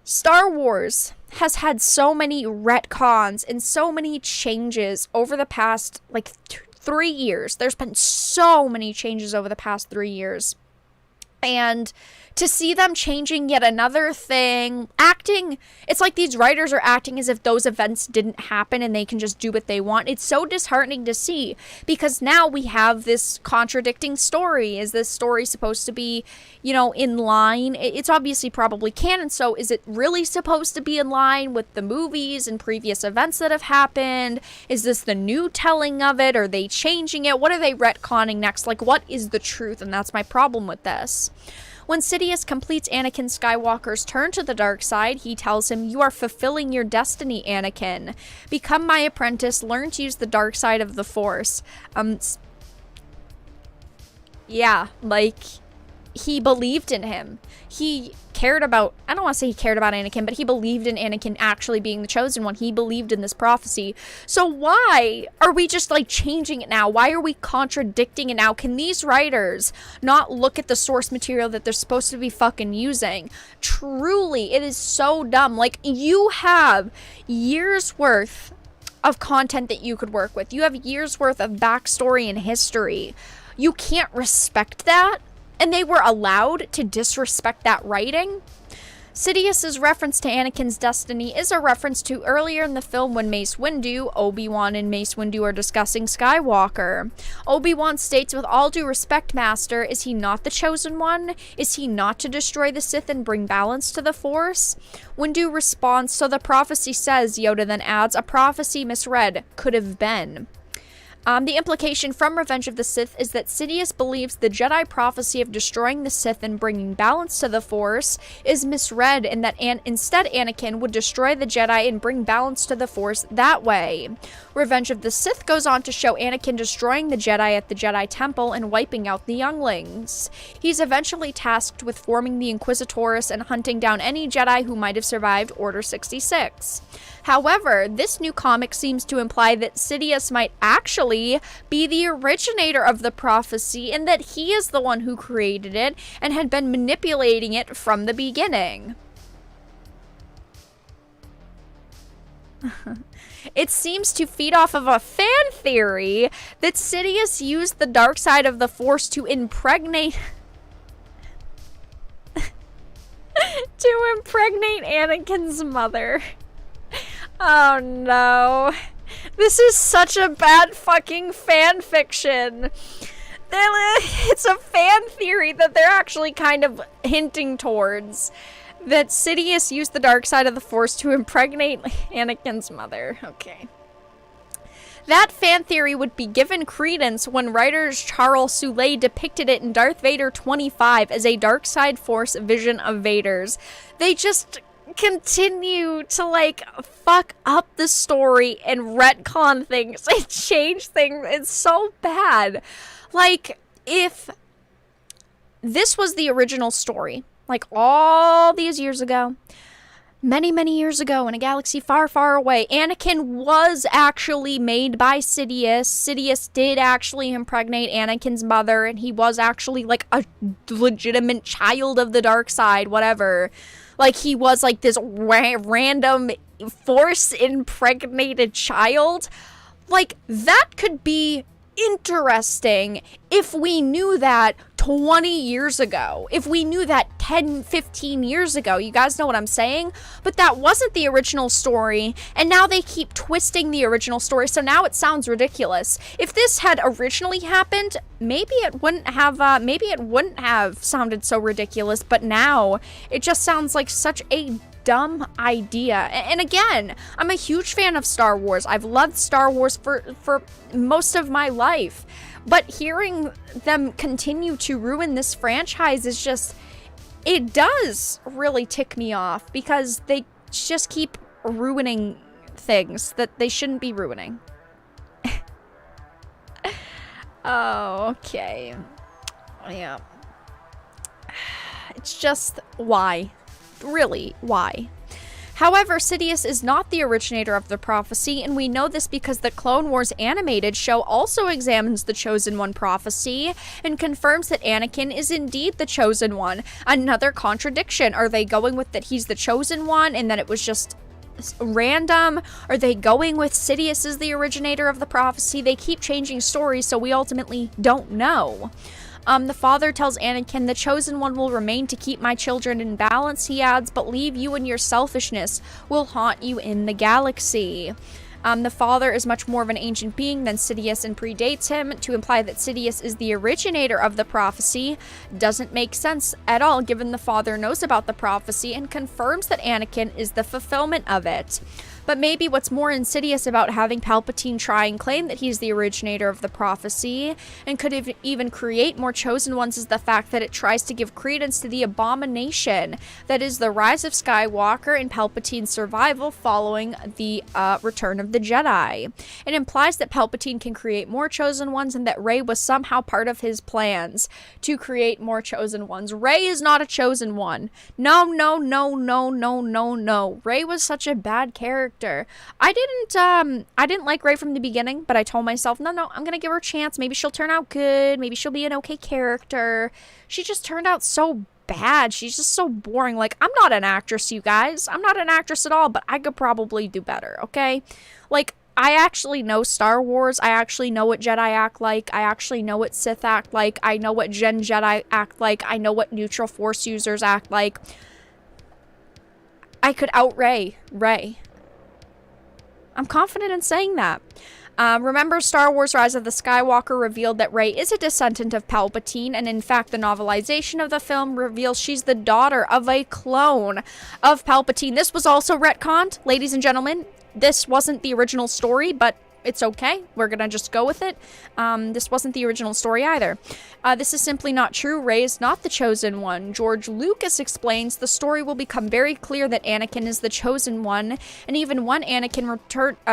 Star Wars has had so many retcons and so many changes over the past, like, 3 years. There's been so many changes over the past 3 years. And to see them changing yet another thing, acting, it's like these writers are acting as if those events didn't happen and they can just do what they want. It's so disheartening to see, because now we have this contradicting story. Is this story supposed to be, you know, in line? It's obviously probably canon, so is it really supposed to be in line with the movies and previous events that have happened? Is this the new telling of it? Are they changing it? What are they retconning next? Like, what is the truth? And that's my problem with this. When Sidious completes Anakin Skywalker's turn to the dark side, he tells him, "You are fulfilling your destiny, Anakin. Become my apprentice, learn to use the dark side of the Force." Yeah, like, he believed in him. He cared about, I don't want to say he cared about Anakin, but he believed in Anakin actually being the Chosen One. He believed in this prophecy. So why are we just, like, changing it now? Why are we contradicting it now? Can these writers not look at the source material that they're supposed to be fucking using? Truly, it is so dumb. Like, you have years worth of content that you could work with. You have years worth of backstory and history. You can't respect that, and they were allowed to disrespect that writing. Sidious's reference to Anakin's destiny is a reference to earlier in the film when Mace Windu, Obi-Wan and Mace Windu are discussing Skywalker. Obi-Wan states, "With all due respect, Master, is he not the chosen one? Is he not to destroy the Sith and bring balance to the Force?" Windu responds, "So the prophecy says," Yoda then adds, "a prophecy misread, could have been." The implication from Revenge of the Sith is that Sidious believes the Jedi prophecy of destroying the Sith and bringing balance to the Force is misread, and that instead Anakin would destroy the Jedi and bring balance to the Force that way. Revenge of the Sith goes on to show Anakin destroying the Jedi at the Jedi Temple and wiping out the younglings. He's eventually tasked with forming the Inquisitors and hunting down any Jedi who might have survived Order 66. However, this new comic seems to imply that Sidious might actually be the originator of the prophecy and that he is the one who created it and had been manipulating it from the beginning. It seems to feed off of a fan theory that Sidious used the dark side of the Force to impregnate Anakin's mother. Oh no. This is such a bad fucking fan fiction. It's a fan theory that they're actually kind of hinting towards. That Sidious used the dark side of the Force to impregnate Anakin's mother. Okay. That fan theory would be given credence when writers Charles Soule depicted it in Darth Vader 25 as a dark side Force vision of Vader's. They just continue to, like, fuck up the story and retcon things and change things. It's so bad. Like, if this was the original story, like all these years ago, many, many years ago in a galaxy far, far away, Anakin was actually made by Sidious. Sidious did actually impregnate Anakin's mother, and he was actually, like, a legitimate child of the dark side, whatever. Like, he was, like, this random Force-impregnated child. Like, that could be interesting if we knew that 20 years ago. If we knew that 10, 15 years ago. You guys know what I'm saying? But that wasn't the original story, and now they keep twisting the original story, so now it sounds ridiculous. If this had originally happened, maybe it wouldn't have sounded so ridiculous, but now it just sounds like such a dumb idea. And again, I'm a huge fan of Star Wars. I've loved Star Wars for most of my life. But hearing them continue to ruin this franchise is just, it does really tick me off, because they just keep ruining things that they shouldn't be ruining. Oh, okay. Yeah. It's just, why? Really, why? However, Sidious is not the originator of the prophecy, and we know this because the Clone Wars animated show also examines the Chosen One prophecy and confirms that Anakin is indeed the Chosen One. Another contradiction. Are they going with that he's the Chosen One and that it was just random? Are they going with Sidious as the originator of the prophecy? They keep changing stories, so we ultimately don't know. The father tells Anakin, "The Chosen One will remain to keep my children in balance," he adds, "but leave you and your selfishness will haunt you in the galaxy." The father is much more of an ancient being than Sidious and predates him. To imply that Sidious is the originator of the prophecy doesn't make sense at all, given the father knows about the prophecy and confirms that Anakin is the fulfillment of it. But maybe what's more insidious about having Palpatine try and claim that he's the originator of the prophecy and could even create more Chosen Ones is the fact that it tries to give credence to the abomination that is the rise of Skywalker and Palpatine's survival following the return of the Jedi. It implies that Palpatine can create more Chosen Ones and that Rey was somehow part of his plans to create more Chosen Ones. Rey is not a Chosen One. No, no, no, no, no, no, no. Rey was such a bad character. I didn't like Rey from the beginning, but I told myself, no, I'm gonna give her a chance. Maybe she'll turn out good. Maybe she'll be an okay character. She just turned out so bad. She's just so boring. Like, I'm not an actress, you guys. I'm not an actress at all, but I could probably do better, okay? Like, I actually know Star Wars. I actually know what Jedi act like. I actually know what Sith act like. I know what Gen Jedi act like. I know what neutral Force users act like. I could out-Rey Rey. I'm confident in saying that. Remember, Star Wars Rise of the Skywalker revealed that Rey is a descendant of Palpatine, and in fact, the novelization of the film reveals she's the daughter of a clone of Palpatine. This was also retconned, ladies and gentlemen. This wasn't the original story, but it's okay. We're gonna just go with it. This wasn't the original story either. This is simply not true. Rey is not the chosen one. George Lucas explains the story will become very clear that Anakin is the chosen one, and even when Anakin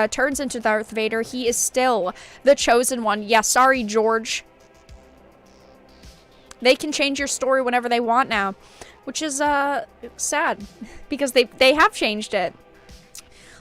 turns into Darth Vader, he is still the chosen one. Yeah, sorry, George. They can change your story whenever they want now, which is sad because they have changed it.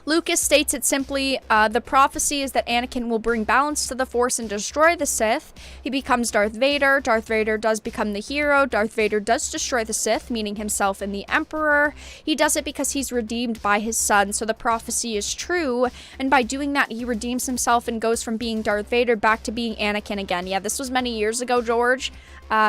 Lucas states it simply, the prophecy is that Anakin will bring balance to the Force and destroy the Sith. He becomes Darth Vader. Darth Vader does become the hero. Darth Vader does destroy the Sith, meaning himself and the Emperor. He does it because he's redeemed by his son, so the prophecy is true. And by doing that, he redeems himself and goes from being Darth Vader back to being Anakin again. Yeah, this was many years ago, George.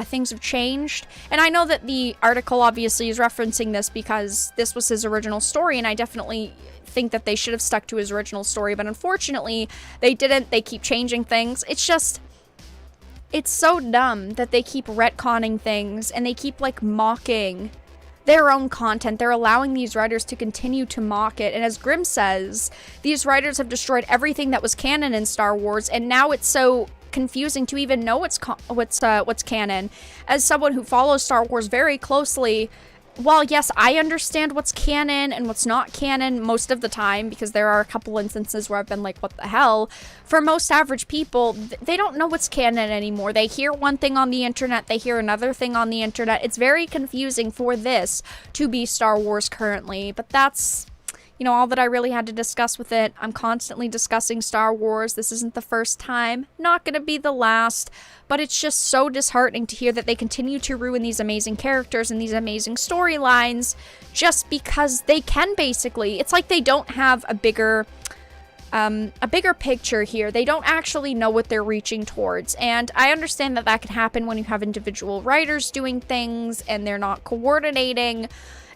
Things have changed. And I know that the article obviously is referencing this because this was his original story, and I definitely think that they should have stuck to his original story, but unfortunately they didn't. They keep changing things. It's so dumb that they keep retconning things and they keep like mocking their own content. They're allowing these writers to continue to mock it, and as Grimm says, these writers have destroyed everything that was canon in Star Wars, and now it's so confusing to even know what's canon. As someone who follows Star Wars very closely, while yes, I understand what's canon and what's not canon most of the time, because there are a couple instances where I've been like, what the hell? For most average people, they don't know what's canon anymore. They hear one thing on the internet, they hear another thing on the internet. It's very confusing for this to be Star Wars currently, but that's, you know, all that I really had to discuss with it. I'm constantly discussing Star Wars. This isn't the first time, not gonna be the last, but it's just so disheartening to hear that they continue to ruin these amazing characters and these amazing storylines just because they can, basically. It's like they don't have a bigger picture here. They don't actually know what they're reaching towards, and I understand that that can happen when you have individual writers doing things and they're not coordinating.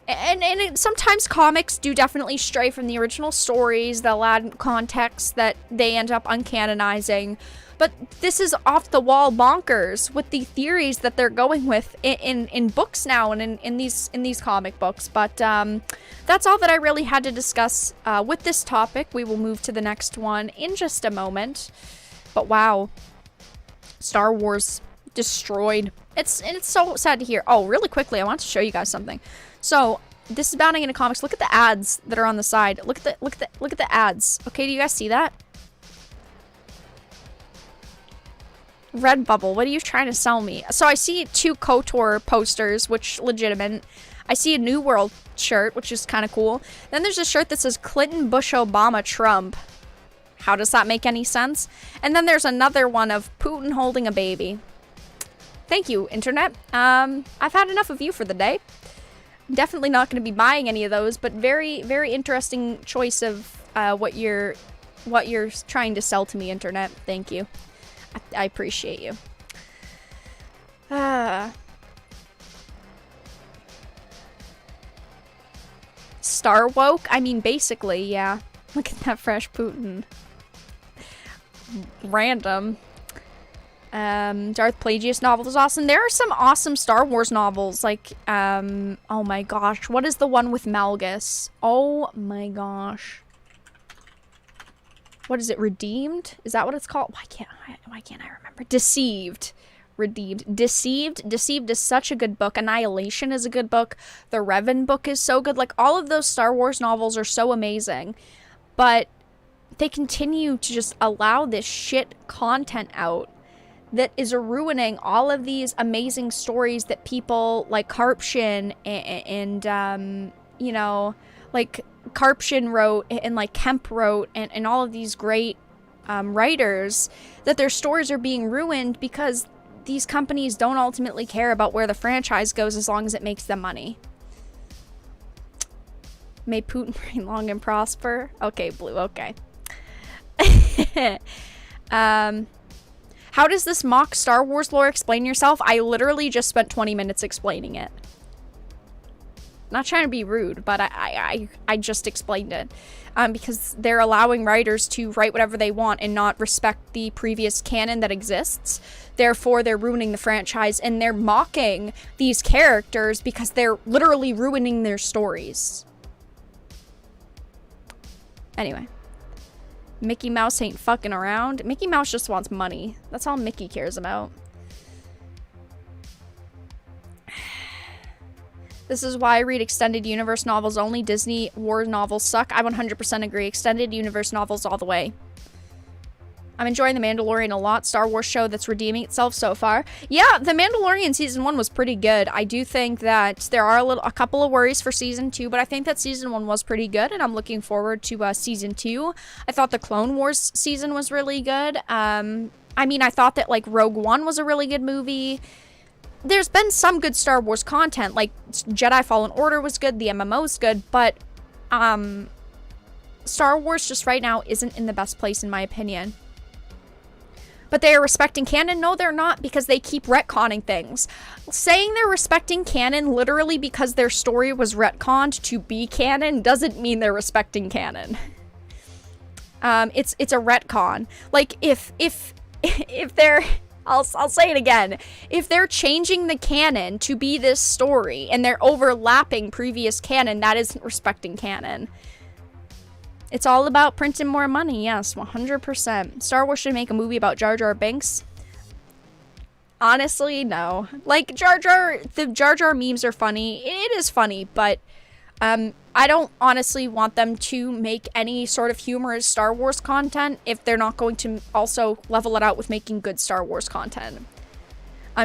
And sometimes comics do definitely stray from the original stories. They'll add context that they end up uncanonizing. But this is off-the-wall bonkers with the theories that they're going with in books now and in these comic books. But that's all that I really had to discuss with this topic. We will move to the next one in just a moment. But wow, Star Wars destroyed. It's so sad to hear. Oh, really quickly, I want to show you guys something. So this is bounding into comics. Look at the ads that are on the side. Look at the ads. Okay, do you guys see that? Redbubble, what are you trying to sell me? So I see 2 KOTOR posters, which legitimate. I see a New World shirt, which is kind of cool. Then there's a shirt that says Clinton, Bush, Obama, Trump. How does that make any sense? And then there's another one of Putin holding a baby. Thank you, internet. I've had enough of you for the day. Definitely not going to be buying any of those, but very, very interesting choice of what you're trying to sell to me, internet. Thank you. I appreciate you. Star woke? I mean, basically, yeah. Look at that fresh Putin. Random. Darth Plagueis novel is awesome. There are some awesome Star Wars novels, like, oh my gosh, what is the one with Malgus? Oh my gosh. What is it, Redeemed? Is that what it's called? Why can't I remember? Deceived. Redeemed. Deceived. Deceived is such a good book. Annihilation is a good book. The Revan book is so good. Like, all of those Star Wars novels are so amazing. But they continue to just allow this shit content out that is ruining all of these amazing stories that people like Karpshin and you know, like Karpshin wrote and like Kemp wrote and all of these great writers, that their stories are being ruined because these companies don't ultimately care about where the franchise goes as long as it makes them money. May Putin reign long and prosper. Okay, Blue, okay. How does this mock Star Wars lore explain yourself? I literally just spent 20 minutes explaining it. Not trying to be rude, but I just explained it. Because they're allowing writers to write whatever they want and not respect the previous canon that exists. Therefore, they're ruining the franchise, and they're mocking these characters because they're literally ruining their stories. Anyway. Mickey Mouse ain't fucking around. Mickey Mouse just wants money. That's all Mickey cares about. This is why I read extended universe novels only. Disney war novels suck. I 100% agree. Extended universe novels all the way. I'm enjoying The Mandalorian a lot. Star Wars show that's redeeming itself so far. Yeah, The Mandalorian season 1 was pretty good. I do think that there are a couple of worries for season 2, but I think that season 1 was pretty good, and I'm looking forward to season 2. I thought the Clone Wars season was really good. I mean, I thought that, like, Rogue One was a really good movie. There's been some good Star Wars content, like Jedi Fallen Order was good, the MMO's good, but Star Wars just right now isn't in the best place in my opinion. But they are respecting canon? No, they're not, because they keep retconning things. Saying they're respecting canon literally because their story was retconned to be canon doesn't mean they're respecting canon. It's a retcon. Like, if they're... I'll say it again. If they're changing the canon to be this story and they're overlapping previous canon, that isn't respecting canon. It's all about printing more money. Yes, 100%. Star Wars should make a movie about Jar Jar Binks. Honestly, no. Like, the Jar Jar memes are funny. It is funny, but I don't honestly want them to make any sort of humorous Star Wars content if they're not going to also level it out with making good Star Wars content.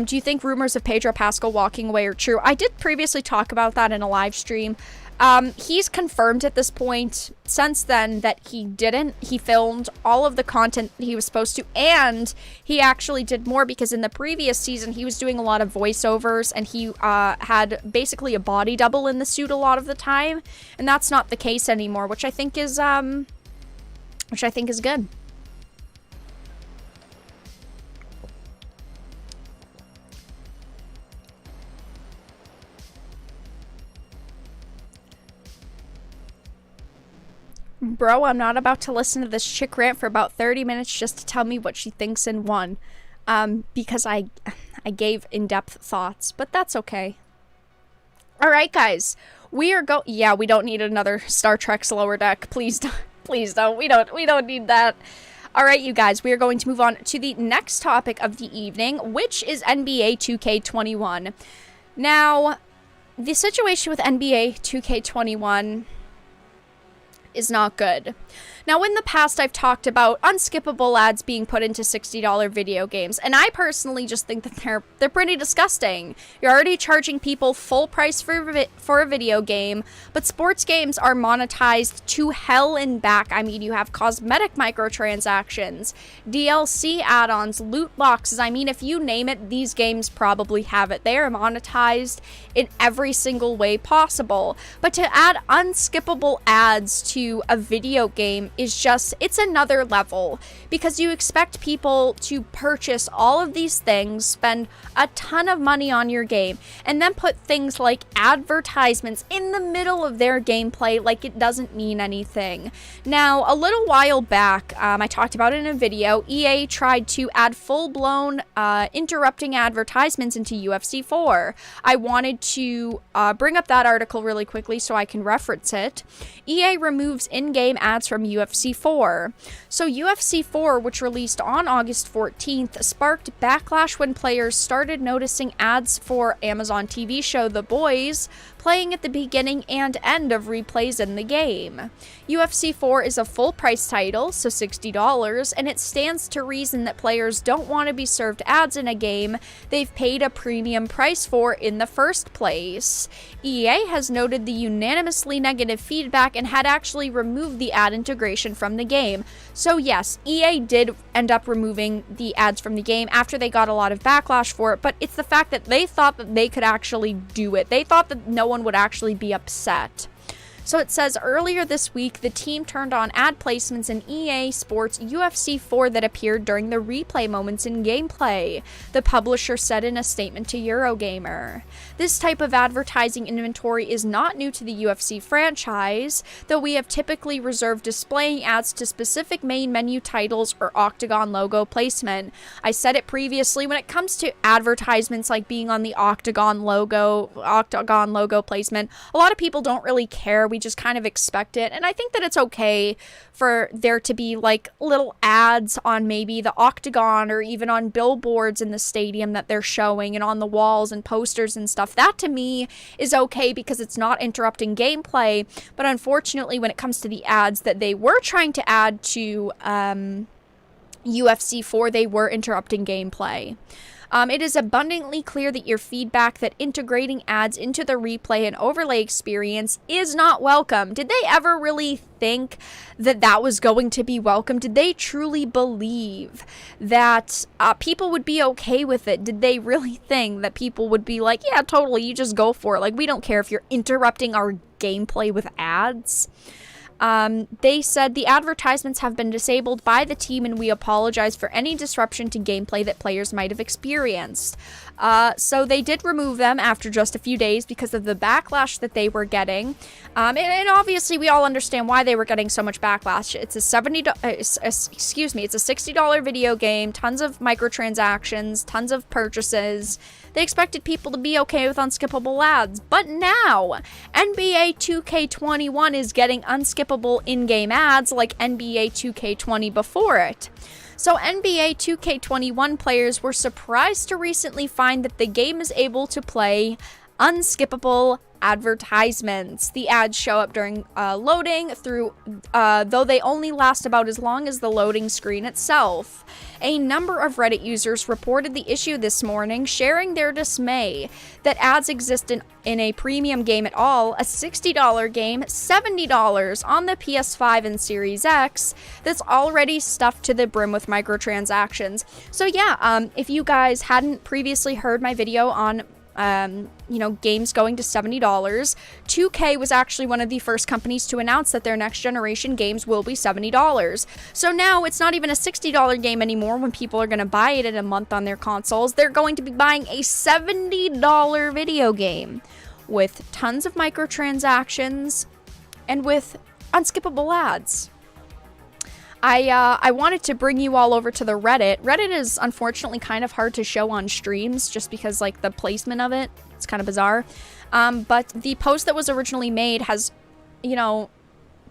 Do you think rumors of Pedro Pascal walking away are true? I did previously talk about that in a live stream. He's confirmed at this point since then that he didn't. He filmed all of the content that he was supposed to, and he actually did more because in the previous season he was doing a lot of voiceovers and he had basically a body double in the suit a lot of the time, and that's not the case anymore, which I think is good. Bro, I'm not about to listen to this chick rant for about 30 minutes just to tell me what she thinks in one. Because I gave in-depth thoughts, but that's okay. Alright, guys. We don't need another Star Trek Lower Deck. Please don't. Please don't. We don't need that. Alright, you guys. We are going to move on to the next topic of the evening, which is NBA 2K21. Now, the situation with NBA 2K21... is not good. Now, in the past, I've talked about unskippable ads being put into $60 video games, and I personally just think that they're pretty disgusting. You're already charging people full price for a video game, but sports games are monetized to hell and back. I mean, you have cosmetic microtransactions, DLC add-ons, loot boxes. I mean, if you name it, these games probably have it. They are monetized in every single way possible. But to add unskippable ads to a video game is just, it's another level, because you expect people to purchase all of these things, spend a ton of money on your game, and then put things like advertisements in the middle of their gameplay like it doesn't mean anything. Now, a little while back, I talked about it in a video, EA tried to add full-blown interrupting advertisements into UFC 4. I wanted to bring up that article really quickly so I can reference it. EA removes in-game ads from UFC 4. So UFC 4, which released on August 14th, sparked backlash when players started noticing ads for Amazon TV show The Boys playing at the beginning and end of replays in the game. UFC 4 is a full-price title, so $60, and it stands to reason that players don't want to be served ads in a game they've paid a premium price for in the first place. EA has noted the unanimously negative feedback and had actually removed the ad integration from the game. So yes, EA did end up removing the ads from the game after they got a lot of backlash for it, but it's the fact that they thought that they could actually do it. They thought that no one would actually be upset. So it says, earlier this week, the team turned on ad placements in EA Sports UFC 4 that appeared during the replay moments in gameplay, the publisher said in a statement to Eurogamer. This type of advertising inventory is not new to the UFC franchise, though we have typically reserved displaying ads to specific main menu titles or Octagon logo placement. I said it previously, when it comes to advertisements like being on the Octagon logo placement, a lot of people don't really care. We just kind of expect it, and I think that it's okay for there to be like little ads on maybe the Octagon or even on billboards in the stadium that they're showing and on the walls and posters and stuff. That to me is okay because it's not interrupting gameplay, but unfortunately when it comes to the ads that they were trying to add to UFC 4, they were interrupting gameplay. It is abundantly clear that your feedback that integrating ads into the replay and overlay experience is not welcome. Did they ever really think that that was going to be welcome? Did they truly believe that people would be okay with it? Did they really think that people would be like, yeah, totally, you just go for it. Like, we don't care if you're interrupting our gameplay with ads. They said the advertisements have been disabled by the team and we apologize for any disruption to gameplay that players might have experienced. So they did remove them after just a few days because of the backlash that they were getting. And obviously we all understand why they were getting so much backlash. It's a $60 video game, tons of microtransactions, tons of purchases. They expected people to be okay with unskippable ads. But now, NBA 2K21 is getting unskippable in-game ads like NBA 2K20 before it. So NBA 2K21 players were surprised to recently find that the game is able to play unskippable advertisements. The ads show up during loading through, though they only last about as long as the loading screen itself. A number of Reddit users reported the issue this morning, sharing their dismay that ads exist in a premium game at all, a $60 game, $70 on the PS5 and Series X, that's already stuffed to the brim with microtransactions. So yeah, if you guys hadn't previously heard my video on games going to $70. 2K was actually one of the first companies to announce that their next generation games will be $70. So now it's not even a $60 game anymore when people are going to buy it in a month on their consoles. They're going to be buying a $70 video game with tons of microtransactions and with unskippable ads. I wanted to bring you all over to the Reddit. Reddit is unfortunately kind of hard to show on streams just because, like, the placement of it, it's kind of bizarre. But the post that was originally made has,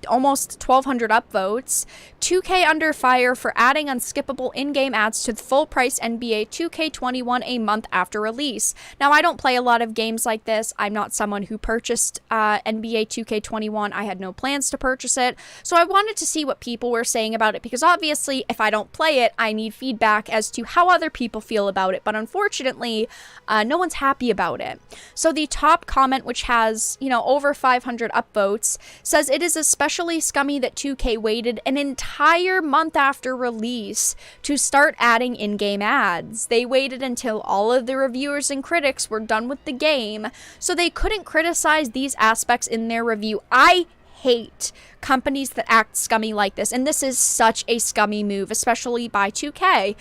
almost 1,200 upvotes. 2K under fire for adding unskippable in-game ads to the full-price NBA 2K21 a month after release. Now, I don't play a lot of games like this. I'm not someone who purchased NBA 2K21. I had no plans to purchase it. So I wanted to see what people were saying about it because obviously, if I don't play it, I need feedback as to how other people feel about it. But unfortunately, no one's happy about it. So the top comment, which has, over 500 upvotes, says it is especially scummy that 2K waited an entire month after release to start adding in-game ads. They waited until all of the reviewers and critics were done with the game, so they couldn't criticize these aspects in their review. I hate companies that act scummy like this, and this is such a scummy move, especially by 2K.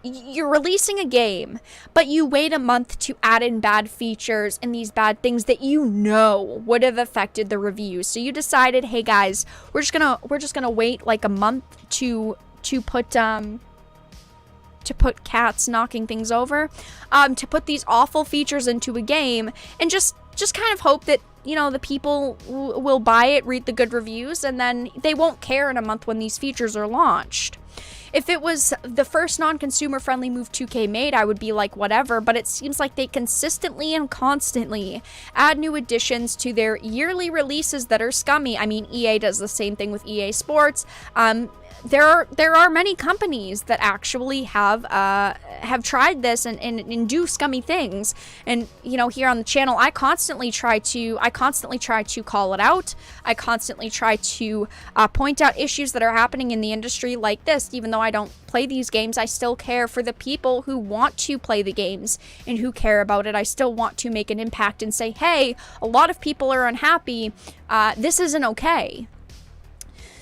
You're releasing a game, but you wait a month to add in bad features and these bad things that would have affected the review. So you decided, hey guys, we're just gonna wait like a month to put cats knocking things over, to put these awful features into a game, and just kind of hope that the people will buy it, read the good reviews, and then they won't care in a month when these features are launched. If it was the first non-consumer friendly move 2K made, I would be like, whatever, but it seems like they consistently and constantly add new additions to their yearly releases that are scummy. I mean, EA does the same thing with EA Sports. There are many companies that actually have tried this and do scummy things. And here on the channel, I constantly try to call it out. I constantly try to point out issues that are happening in the industry like this, even though though I don't play these games, I still care for the people who want to play the games and who care about it. I still want to make an impact and say, hey, a lot of people are unhappy. This isn't okay.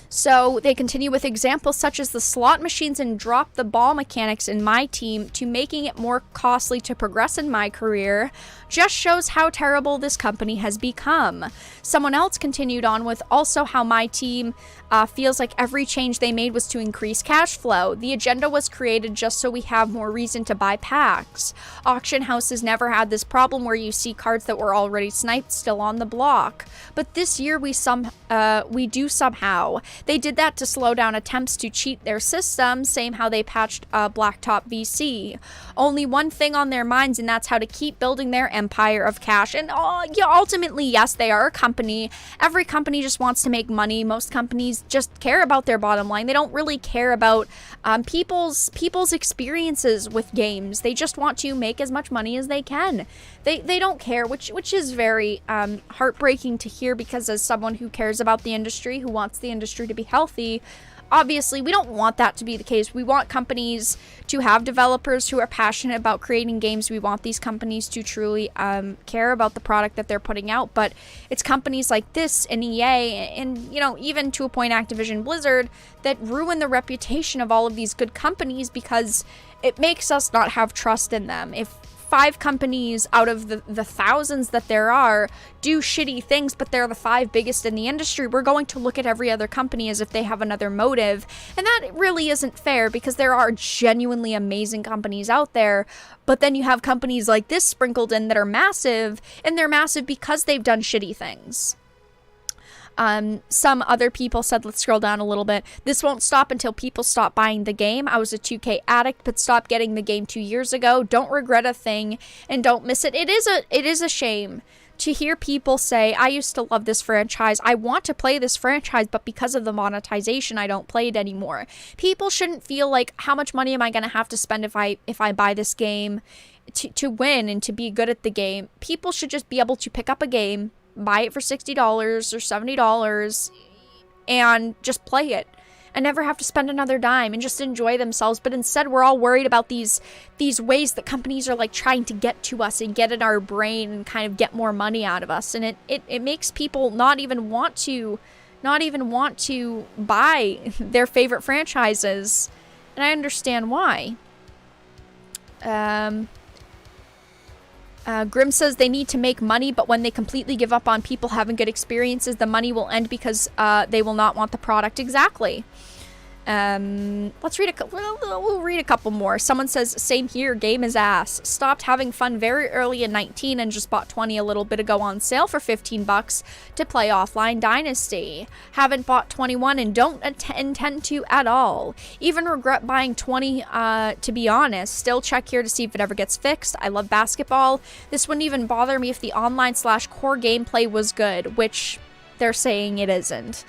So they continue with examples such as the slot machines and drop the ball mechanics in my team to making it more costly to progress in my career just shows how terrible this company has become. Someone else continued on with also how my team feels like every change they made was to increase cash flow. The agenda was created just so we have more reason to buy packs. Auction houses never had this problem where you see cards that were already sniped still on the block. But this year we do somehow. They did that to slow down attempts to cheat their system, same how they patched Blacktop VC. Only one thing on their minds, and that's how to keep building their empire of cash. And ultimately, yes, they are a company. Every company just wants to make money. Most companies just care about their bottom line. They don't really care about people's experiences with games. They just want to make as much money as they can. They don't care, which is very heartbreaking to hear, because as someone who cares about the industry, who wants the industry to be healthy, obviously we don't want that to be the case. We want companies to have developers who are passionate about creating games. We want these companies to truly care about the product that they're putting out. But it's companies like this and EA and, even to a point Activision Blizzard that ruin the reputation of all of these good companies, because it makes us not have trust in them. If 5 companies out of the thousands that there are do shitty things, but they're the 5 biggest in the industry, we're going to look at every other company as if they have another motive. And that really isn't fair, because there are genuinely amazing companies out there, but then you have companies like this sprinkled in that are massive, and they're massive because they've done shitty things. Some other people said, let's scroll down a little bit. This won't stop until people stop buying the game. I was a 2K addict, but stopped getting the game 2 years ago. Don't regret a thing and don't miss it. It is a shame to hear people say, I used to love this franchise. I want to play this franchise, but because of the monetization, I don't play it anymore. People shouldn't feel like, how much money am I going to have to spend if I buy this game to win and to be good at the game? People should just be able to pick up a game, buy it for $60 or $70 and just play it and never have to spend another dime and just enjoy themselves. But instead, we're all worried about these ways that companies are like trying to get to us and get in our brain and kind of get more money out of us. And it makes people not even want to buy their favorite franchises. And I understand why. Grim says they need to make money, but when they completely give up on people having good experiences, the money will end because they will not want the product. Exactly. Let's read we'll read a couple more. Someone says, same here, game is ass. Stopped having fun very early in 19 and just bought 20 a little bit ago on sale for $15 to play offline Dynasty. Haven't bought 21 and don't intend to at all. Even regret buying 20 to be honest. Still check here to see if it ever gets fixed. I love basketball. This wouldn't even bother me if the online/core gameplay was good, which they're saying it isn't.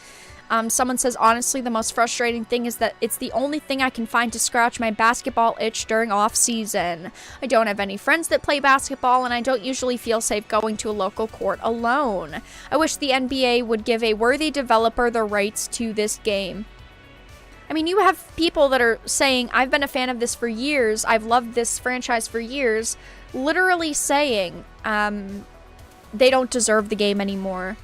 Someone says, honestly, the most frustrating thing is that it's the only thing I can find to scratch my basketball itch during off-season. I don't have any friends that play basketball, and I don't usually feel safe going to a local court alone. I wish the NBA would give a worthy developer the rights to this game. I mean, you have people that are saying, I've been a fan of this for years, I've loved this franchise for years, literally saying they don't deserve the game anymore.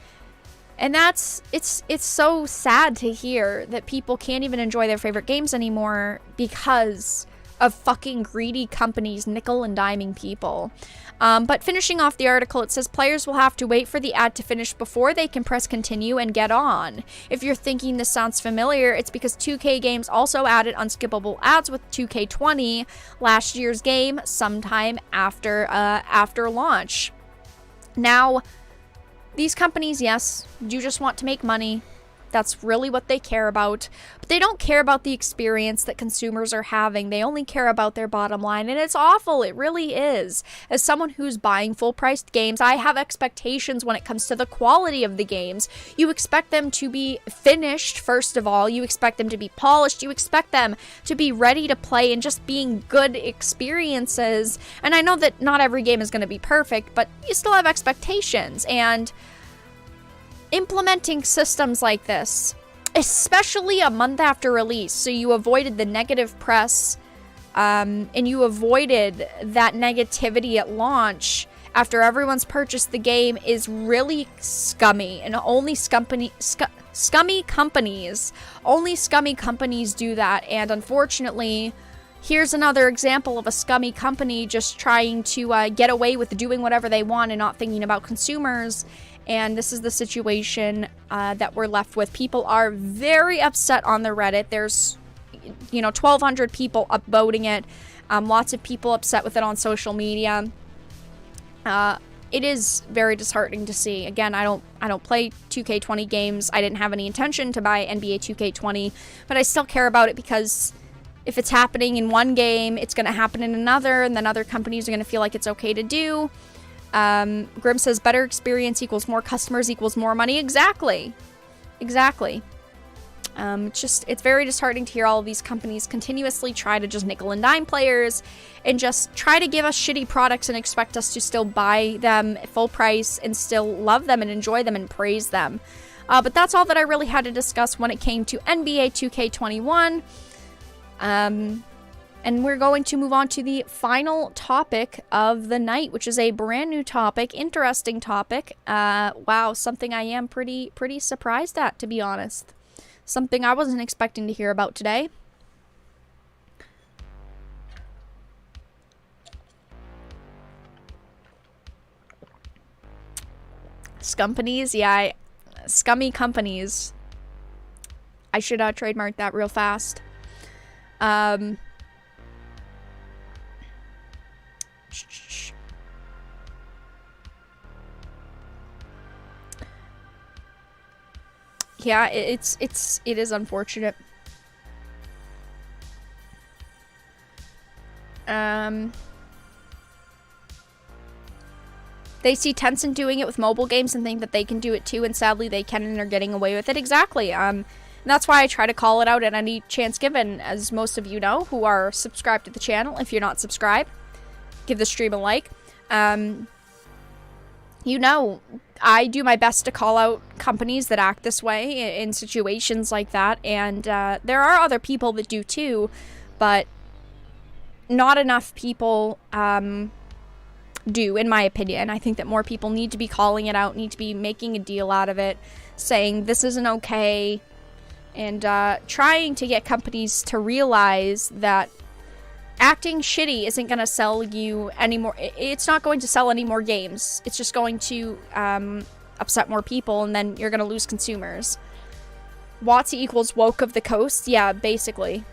And it's so sad to hear that people can't even enjoy their favorite games anymore because of fucking greedy companies nickel and diming people. But finishing off the article, it says players will have to wait for the ad to finish before they can press continue and get on. If you're thinking this sounds familiar, it's because 2K Games also added unskippable ads with 2K20, last year's game, sometime after launch. Now, these companies, yes, do just want to make money. That's really what they care about. But they don't care about the experience that consumers are having. They only care about their bottom line. And it's awful. It really is. As someone who's buying full-priced games, I have expectations when it comes to the quality of the games. You expect them to be finished, first of all. You expect them to be polished. You expect them to be ready to play and just being good experiences. And I know that not every game is going to be perfect, but you still have expectations. And implementing systems like this, especially a month after release. So you avoided the negative press, and you avoided that negativity at launch after everyone's purchased the game is really scummy. And only scummy companies do that. And unfortunately, here's another example of a scummy company just trying to get away with doing whatever they want and not thinking about consumers. And this is the situation that we're left with. People are very upset on the Reddit. There's, 1,200 people upvoting it. Lots of people upset with it on social media. It is very disheartening to see. Again, I don't play 2K20 games. I didn't have any intention to buy NBA 2K20, but I still care about it because if it's happening in one game, it's going to happen in another, and then other companies are going to feel like it's okay to do. Grim says better experience equals more customers equals more money. Exactly. It's very disheartening to hear all of these companies continuously try to just nickel and dime players and just try to give us shitty products and expect us to still buy them at full price and still love them and enjoy them and praise them. But that's all that I really had to discuss when it came to NBA 2K21. And we're going to move on to the final topic of the night, which is a brand new topic, interesting topic. Wow, something I am pretty surprised at, to be honest. Something I wasn't expecting to hear about today. Scumpanies? Yeah, scummy companies. I should trademark that real fast. Yeah, it is unfortunate. They see Tencent doing it with mobile games and think that they can do it too, and sadly they can and are getting away with it. Exactly. And that's why I try to call it out at any chance given, as most of you know who are subscribed to the channel. If you're not subscribed, give the stream a like. I do my best to call out companies that act this way in situations like that, and there are other people that do too, but not enough people do, in my opinion. I think that more people need to be calling it out, need to be making a deal out of it, saying this isn't okay, and trying to get companies to realize that acting shitty isn't going to sell you any more. It's not going to sell any more games. It's just going to upset more people, and then you're going to lose consumers. WOTC equals woke of the coast. Yeah, basically.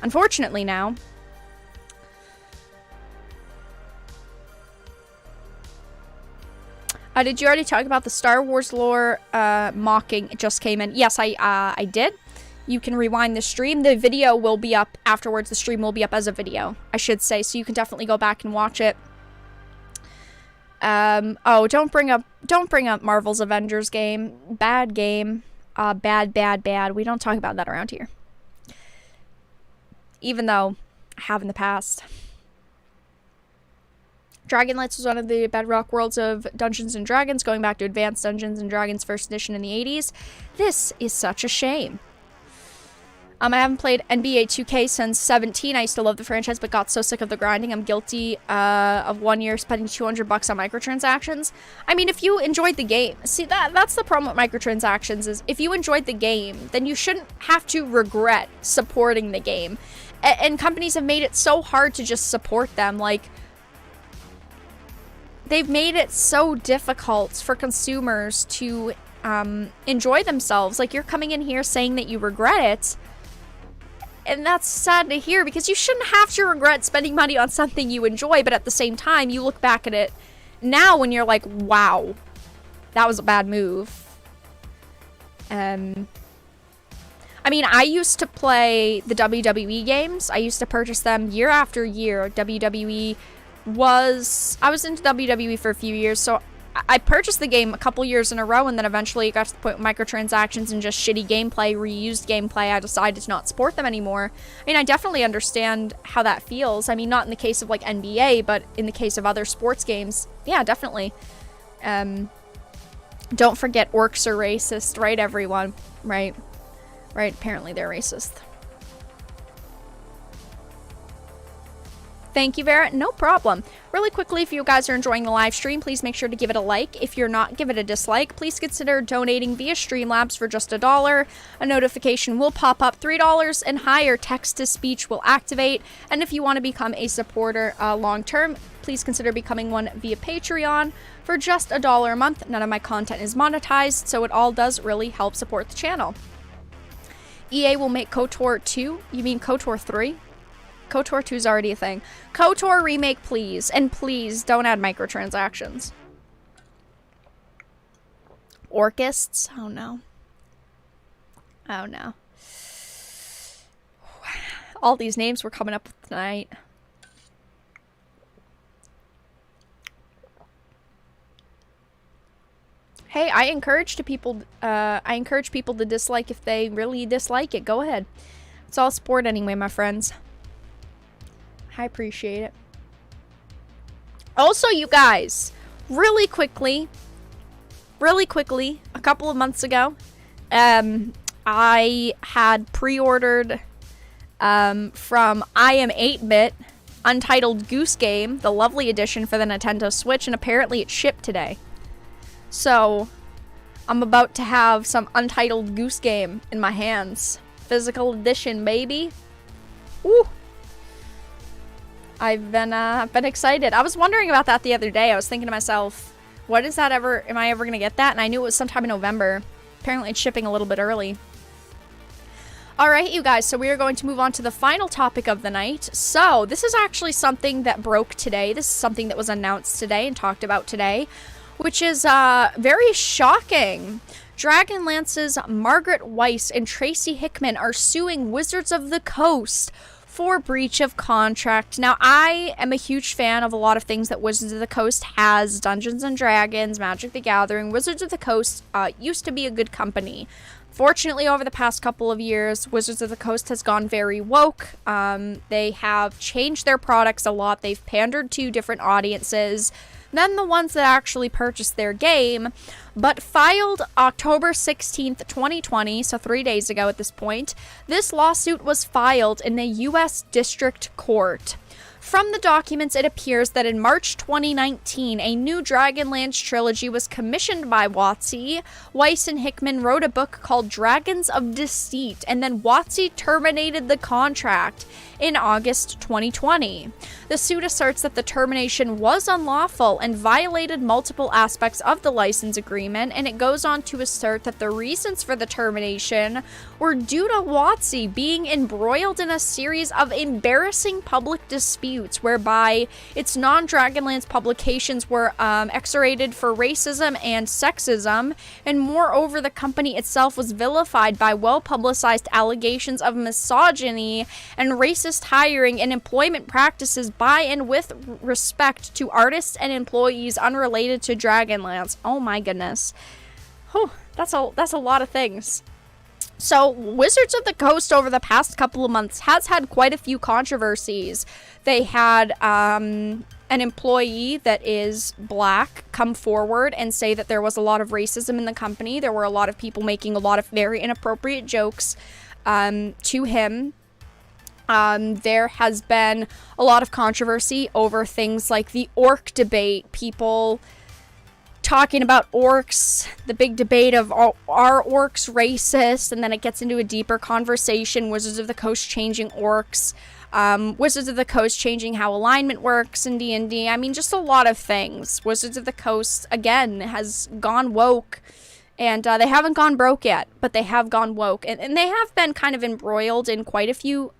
Unfortunately now. Did you already talk about the Star Wars lore mocking? It just came in. Yes, I did. You can rewind the stream. The video will be up afterwards. The stream will be up as a video, I should say. So you can definitely go back and watch it. Oh, don't bring up Marvel's Avengers game. Bad game. Bad. We don't talk about that around here. Even though I have in the past. Dragonlance was one of the bedrock worlds of Dungeons & Dragons, going back to Advanced Dungeons & Dragons First Edition in the 80s. This is such a shame. I haven't played NBA 2K since 17. I used to love the franchise, but got so sick of the grinding. I'm guilty of 1 year spending $200 on microtransactions. I mean, if you enjoyed the game, see, that's the problem with microtransactions, is if you enjoyed the game, then you shouldn't have to regret supporting the game. And companies have made it so hard to just support them. Like, they've made it so difficult for consumers to enjoy themselves. Like, you're coming in here saying that you regret it, and that's sad to hear, because you shouldn't have to regret spending money on something you enjoy, but at the same time, you look back at it now and you're like, wow, that was a bad move. I mean, I used to play the WWE games. I used to purchase them year after year. I was into WWE for a few years, so I purchased the game a couple years in a row, and then eventually it got to the point with microtransactions and just shitty gameplay, reused gameplay. I decided to not support them anymore. I mean, I definitely understand how that feels. I mean, not in the case of, like, NBA, but in the case of other sports games. Yeah, definitely. Don't forget, orcs are racist, right, everyone? Right. Right, apparently they're racist. Thank you, Vera. No problem. Really quickly, if you guys are enjoying the live stream, please make sure to give it a like. If you're not, give it a dislike. Please consider donating via Streamlabs for just $1. A notification will pop up. $3 and higher text-to-speech will activate. And if you want to become a supporter long-term, please consider becoming one via Patreon for just $1 a month. None of my content is monetized, so it all does really help support the channel. EA will make KOTOR 2. You mean KOTOR 3? KOTOR 2 is already a thing. KOTOR remake, please. And please, don't add microtransactions. Orcists? Oh, no. Oh, no. All these names we're coming up with tonight. Hey, I encourage people to dislike if they really dislike it. Go ahead. It's all sport anyway, my friends. I appreciate it. Also, you guys, really quickly, a couple of months ago, I had pre-ordered from I Am 8-Bit Untitled Goose Game, the lovely edition for the Nintendo Switch, and apparently it shipped today. So, I'm about to have some Untitled Goose Game in my hands. Physical edition, baby. Woo! I've been excited. I was wondering about that the other day. I was thinking to myself, am I ever gonna get that? And I knew it was sometime in November. Apparently it's shipping a little bit early. Alright, you guys, so we are going to move on to the final topic of the night. So, this is actually something that broke today. This is something that was announced today and talked about today, which is very shocking. Dragonlance's Margaret Weiss and Tracy Hickman are suing Wizards of the Coast for breach of contract. Now, I am a huge fan of a lot of things that Wizards of the Coast has. Dungeons and Dragons, Magic the Gathering. Wizards of the Coast used to be a good company. Fortunately, over the past couple of years, Wizards of the Coast has gone very woke. They have changed their products a lot. They've pandered to different audiences than the ones that actually purchased their game, but filed October 16th, 2020, so 3 days ago at this point. This lawsuit was filed in the U.S. District Court. From the documents, it appears that in March 2019, a new Dragonlance trilogy was commissioned by WOTC. Weiss and Hickman wrote a book called Dragons of Deceit, and then WOTC terminated the contract in August 2020. The suit asserts that the termination was unlawful and violated multiple aspects of the license agreement, and it goes on to assert that the reasons for the termination were due to WOTC being embroiled in a series of embarrassing public disputes whereby its non-Dragonlance publications were execrated for racism and sexism, and moreover, the company itself was vilified by well-publicized allegations of misogyny and racist hiring and employment practices by and with respect to artists and employees unrelated to Dragonlance. Oh my goodness. Whew, that's a lot of things. So, Wizards of the Coast over the past couple of months has had quite a few controversies. They had an employee that is black come forward and say that there was a lot of racism in the company. There were a lot of people making a lot of very inappropriate jokes to him. There has been a lot of controversy over things like the orc debate. People talking about orcs, the big debate of are orcs racist, and then it gets into a deeper conversation. Wizards of the Coast changing orcs, Wizards of the Coast changing how alignment works in D&D. I mean, just a lot of things. Wizards of the Coast, again, has gone woke, and they haven't gone broke yet, but they have gone woke, and they have been kind of embroiled in quite a few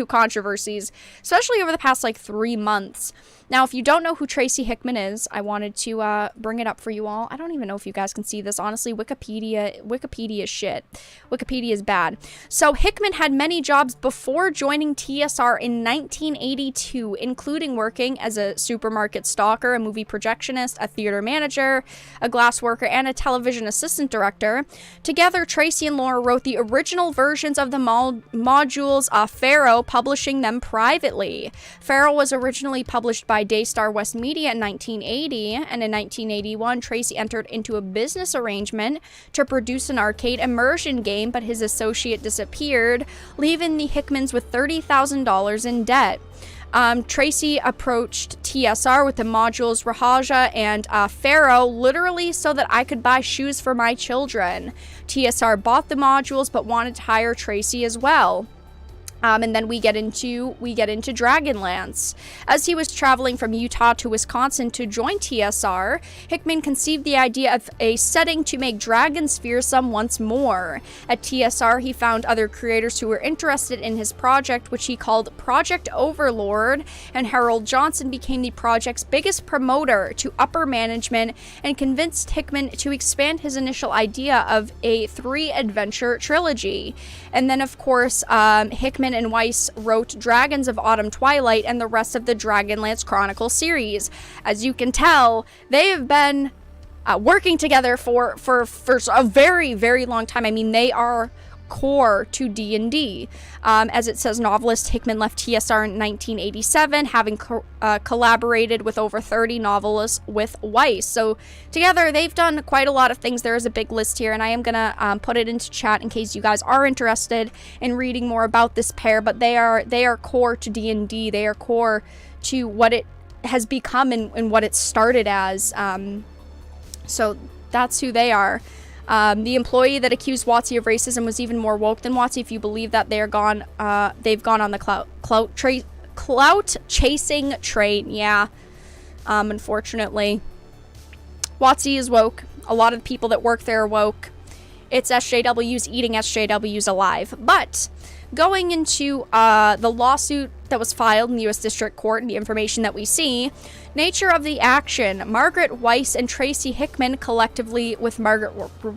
controversies, especially over the past 3 months. Now, if you don't know who Tracy Hickman is, I wanted to bring it up for you all. I don't even know if you guys can see this. Honestly, Wikipedia is shit. Wikipedia is bad. So, Hickman had many jobs before joining TSR in 1982, including working as a supermarket stalker, a movie projectionist, a theater manager, a glass worker, and a television assistant director. Together, Tracy and Laura wrote the original versions of the modules, Pharaoh, publishing them privately. Pharaoh was originally published by Daystar West Media in 1980, and in 1981, Tracy entered into a business arrangement to produce an arcade immersion game, but his associate disappeared, leaving the Hickmans with $30,000 in debt. Tracy approached TSR with the modules Rahaja and Pharaoh literally so that I could buy shoes for my children. TSR bought the modules but wanted to hire Tracy as well. And then we get into Dragonlance. As he was traveling from Utah to Wisconsin to join TSR, Hickman conceived the idea of a setting to make dragons fearsome once more. At TSR, he found other creators who were interested in his project, which he called Project Overlord, and Harold Johnson became the project's biggest promoter to upper management and convinced Hickman to expand his initial idea of a 3-adventure trilogy. And then, of course, Hickman and Weiss wrote Dragons of Autumn Twilight and the rest of the Dragonlance Chronicle series. As you can tell, they have been working together for a very, very long time. I mean, they are core to D&D. As it says, novelist Hickman left TSR in 1987, having collaborated with over 30 novelists with Weiss. So together, they've done quite a lot of things. There is a big list here, and I am going to put it into chat in case you guys are interested in reading more about this pair, but they are core to D&D. They are core to what it has become and what it started as. So that's who they are. The employee that accused WOTC of racism was even more woke than WOTC, if you believe that they've gone on the clout chasing train. Yeah, unfortunately. WOTC is woke. A lot of the people that work there are woke. It's SJWs eating SJWs alive. But going into the lawsuit that was filed in the U.S. District Court and the information that we see, nature of the action. Margaret Weiss and Tracy Hickman, collectively with Margaret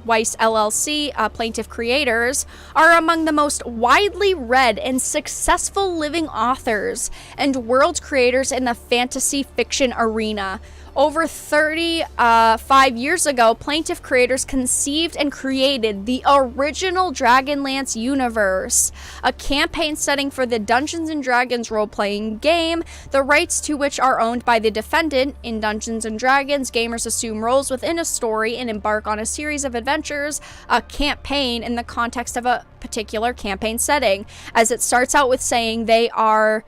Weiss LLC, plaintiff creators, are among the most widely read and successful living authors and world creators in the fantasy fiction arena. Over 35 years ago, plaintiff creators conceived and created the original Dragonlance universe, a campaign setting for the Dungeons & Dragons role-playing game, the rights to which are owned by the defendant. In Dungeons & Dragons, gamers assume roles within a story and embark on a series of adventures, a campaign in the context of a particular campaign setting. As it starts out with saying, they are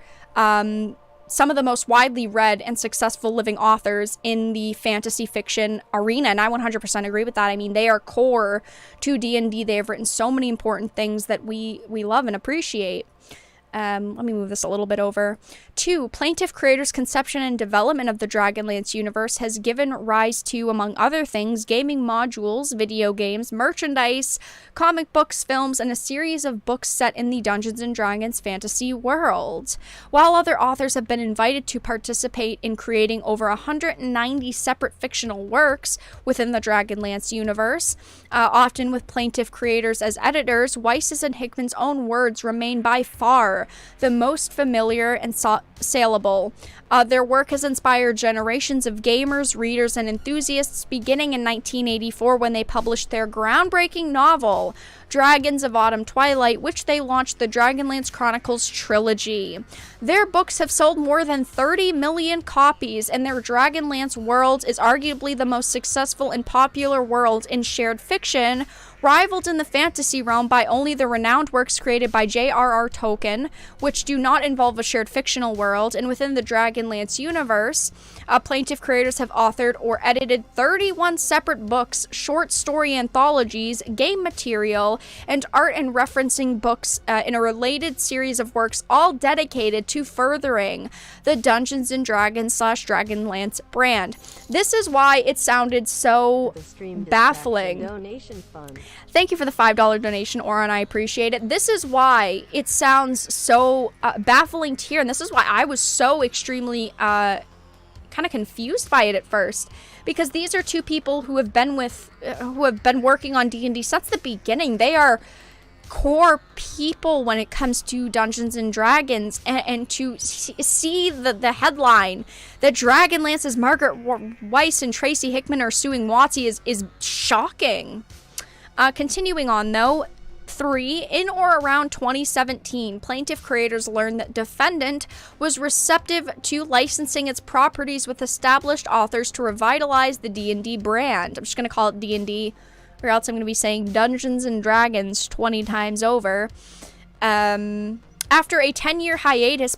some of the most widely read and successful living authors in the fantasy fiction arena, and I 100% agree with that. I mean, they are core to D&D. They have written so many important things that we love and appreciate. Let me move this a little bit over. 2. Plaintiff creators' conception and development of the Dragonlance universe has given rise to, among other things, gaming modules, video games, merchandise, comic books, films, and a series of books set in the Dungeons & Dragons fantasy world. While other authors have been invited to participate in creating over 190 separate fictional works within the Dragonlance universe, often with plaintiff creators as editors, Weiss's and Hickman's own words remain by far the most familiar and saleable. Their work has inspired generations of gamers, readers, and enthusiasts, beginning in 1984 when they published their groundbreaking novel, Dragons of Autumn Twilight, which they launched the Dragonlance Chronicles trilogy. Their books have sold more than 30 million copies, and their Dragonlance world is arguably the most successful and popular world in shared fiction, rivaled in the fantasy realm by only the renowned works created by J.R.R. Tolkien, which do not involve a shared fictional world. And within the Dragonlance universe, plaintiff creators have authored or edited 31 separate books, short story anthologies, game material, and art and referencing books in a related series of works, all dedicated to furthering the Dungeons & Dragons / Dragonlance brand. This is why it sounded so baffling. Thank you for the $5 donation, Oran. I appreciate it. This is why it sounds so baffling to hear, and this is why I was so extremely kind of confused by it at first, because these are two people who have been working on D&D since the beginning. They are core people when it comes to Dungeons and Dragons, and to see the headline that Dragonlance's Margaret Weiss and Tracy Hickman are suing WOTC is shocking. Continuing on, though, 3. In or around 2017, plaintiff creators learned that defendant was receptive to licensing its properties with established authors to revitalize the D&D brand. I'm just going to call it D&D, or else I'm going to be saying Dungeons and Dragons 20 times over. After a 10-year hiatus,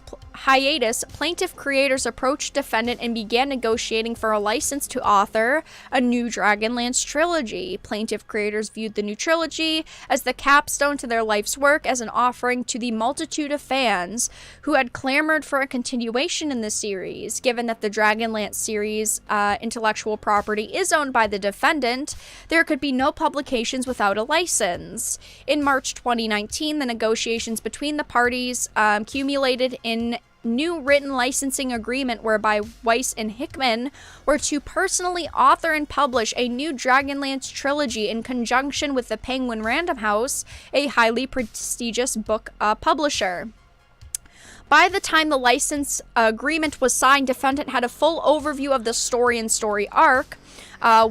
plaintiff creators approached defendant and began negotiating for a license to author a new Dragonlance trilogy. Plaintiff creators viewed the new trilogy as the capstone to their life's work, as an offering to the multitude of fans who had clamored for a continuation in the series. Given that the Dragonlance series intellectual property is owned by the defendant, there could be no publications without a license. In March 2019, the negotiations between the parties culminated in new written licensing agreement whereby Weiss and Hickman were to personally author and publish a new Dragonlance trilogy in conjunction with the Penguin Random House, a highly prestigious book publisher. By the time the license agreement was signed, defendant had a full overview of the story and story arc,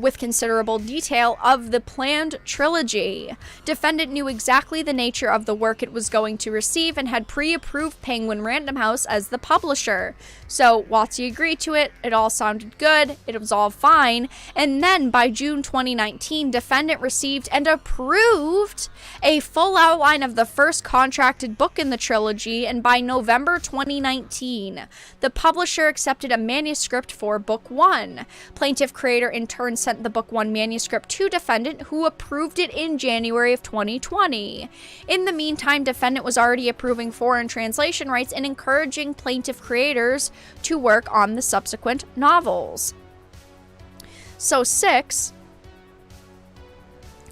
with considerable detail of the planned trilogy. Defendant knew exactly the nature of the work it was going to receive and had pre-approved Penguin Random House as the publisher. So WOTC agreed to it, it all sounded good, it was all fine, and then by June 2019, defendant received and approved a full outline of the first contracted book in the trilogy, and by November 2019, the publisher accepted a manuscript for Book 1. Plaintiff creator in turn sent the Book 1 manuscript to defendant, who approved it in January of 2020. In the meantime, defendant was already approving foreign translation rights and encouraging plaintiff creators to work on the subsequent novels. So 6.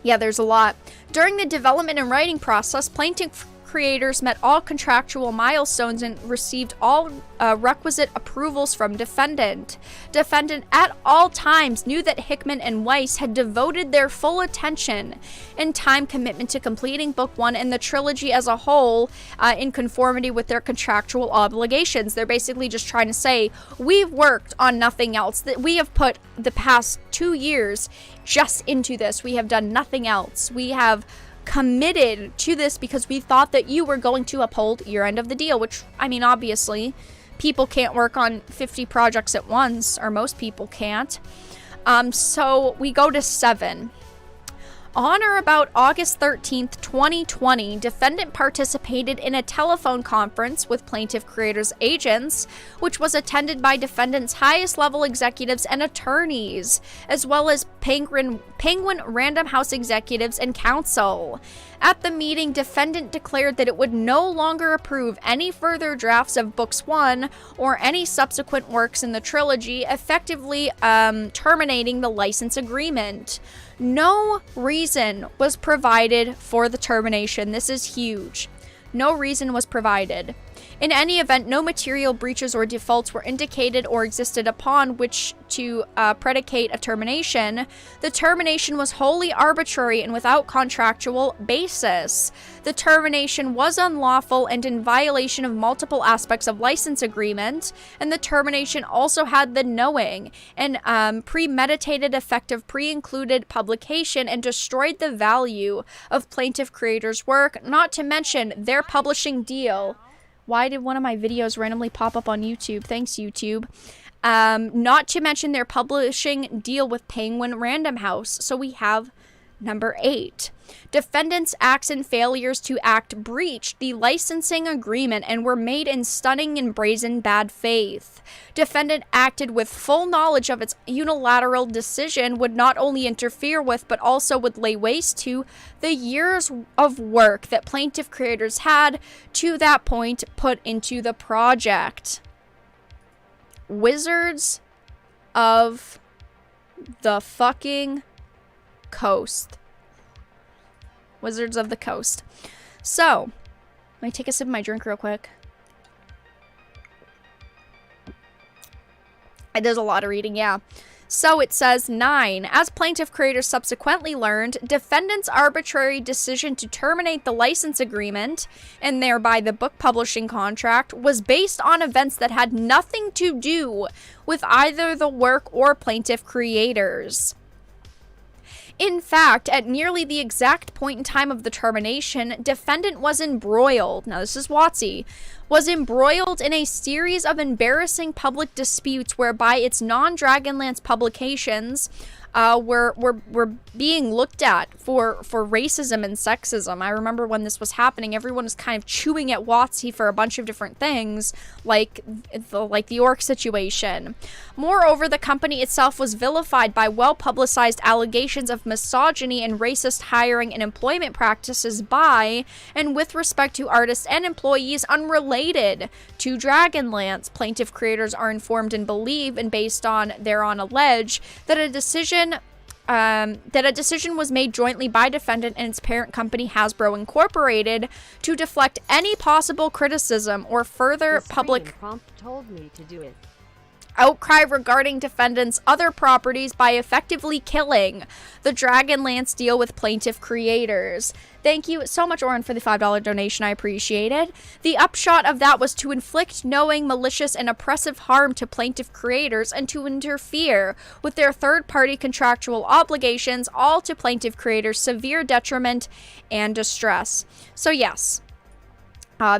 Yeah, there's a lot. During the development and writing process, plaintiff creators met all contractual milestones and received all requisite approvals from defendant. Defendant at all times knew that Hickman and Weiss had devoted their full attention and time commitment to completing Book 1 and the trilogy as a whole in conformity with their contractual obligations. They're basically just trying to say, we've worked on nothing else, that we have put the past 2 years just into this. We have done nothing else. We have committed to this because we thought that you were going to uphold your end of the deal, which, I mean, obviously, people can't work on 50 projects at once, or most people can't. So we go to 7. On or about August 13th, 2020, defendant participated in a telephone conference with plaintiff creators' agents, which was attended by defendant's highest level executives and attorneys, as well as Penguin Random House executives and counsel. At the meeting, defendant declared that it would no longer approve any further drafts of Books 1 or any subsequent works in the trilogy, effectively terminating the license agreement. No reason was provided for the termination. This is huge. No reason was provided. In any event, no material breaches or defaults were indicated or existed upon which to predicate a termination. The termination was wholly arbitrary and without contractual basis. The termination was unlawful and in violation of multiple aspects of license agreement, and the termination also had the knowing and premeditated effect of pre-included publication and destroyed the value of plaintiff creators' work, not to mention their publishing deal. Why did one of my videos randomly pop up on YouTube? Thanks, YouTube. Not to mention their publishing deal with Penguin Random House. So we have number 8. Defendants' acts and failures to act breached the licensing agreement and were made in stunning and brazen bad faith. Defendant acted with full knowledge of its unilateral decision would not only interfere with but also would lay waste to the years of work that plaintiff creators had to that point put into the project. Wizards of the fucking Coast. Wizards of the Coast. So, let me take a sip of my drink real quick. There's a lot of reading, yeah. So it says 9. As plaintiff creators subsequently learned, defendant's arbitrary decision to terminate the license agreement, and thereby the book publishing contract, was based on events that had nothing to do with either the work or plaintiff creators. In fact, at nearly the exact point in time of the termination, defendant was embroiled, now this is WOTC, was embroiled in a series of embarrassing public disputes whereby its non-Dragonlance publications were being looked at for racism and sexism. I remember when this was happening, everyone was kind of chewing at WOTC for a bunch of different things, like the orc situation. Moreover, the company itself was vilified by well-publicized allegations of misogyny and racist hiring and employment practices by and with respect to artists and employees unrelated to Dragonlance. Plaintiff creators are informed and believe, and based on thereon allege, that a decision was made jointly by defendant and its parent company Hasbro Incorporated to deflect any possible criticism or further public prompt told me to do it. Outcry regarding defendants' other properties by effectively killing the Dragonlance deal with plaintiff creators. Thank you so much, Oren, for the $5 donation. I appreciate it. The upshot of that was to inflict knowing, malicious, and oppressive harm to plaintiff creators and to interfere with their third-party contractual obligations, all to plaintiff creators' severe detriment and distress. So yes,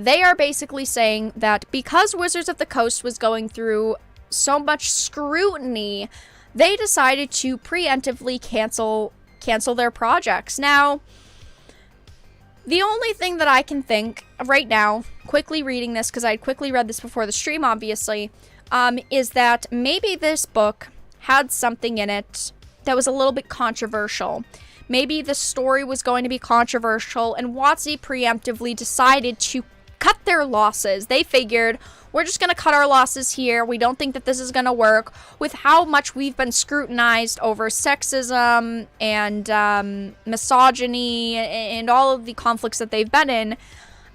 they are basically saying that because Wizards of the Coast was going through so much scrutiny, they decided to preemptively cancel their projects. Now, the only thing that I can think of right now, quickly reading this, because I quickly read this before the stream, obviously, is that maybe this book had something in it that was a little bit controversial. Maybe the story was going to be controversial, and WOTC preemptively decided to cut their losses. They figured, we're just going to cut our losses here. We don't think that this is going to work. With how much we've been scrutinized over sexism and misogyny and all of the conflicts that they've been in,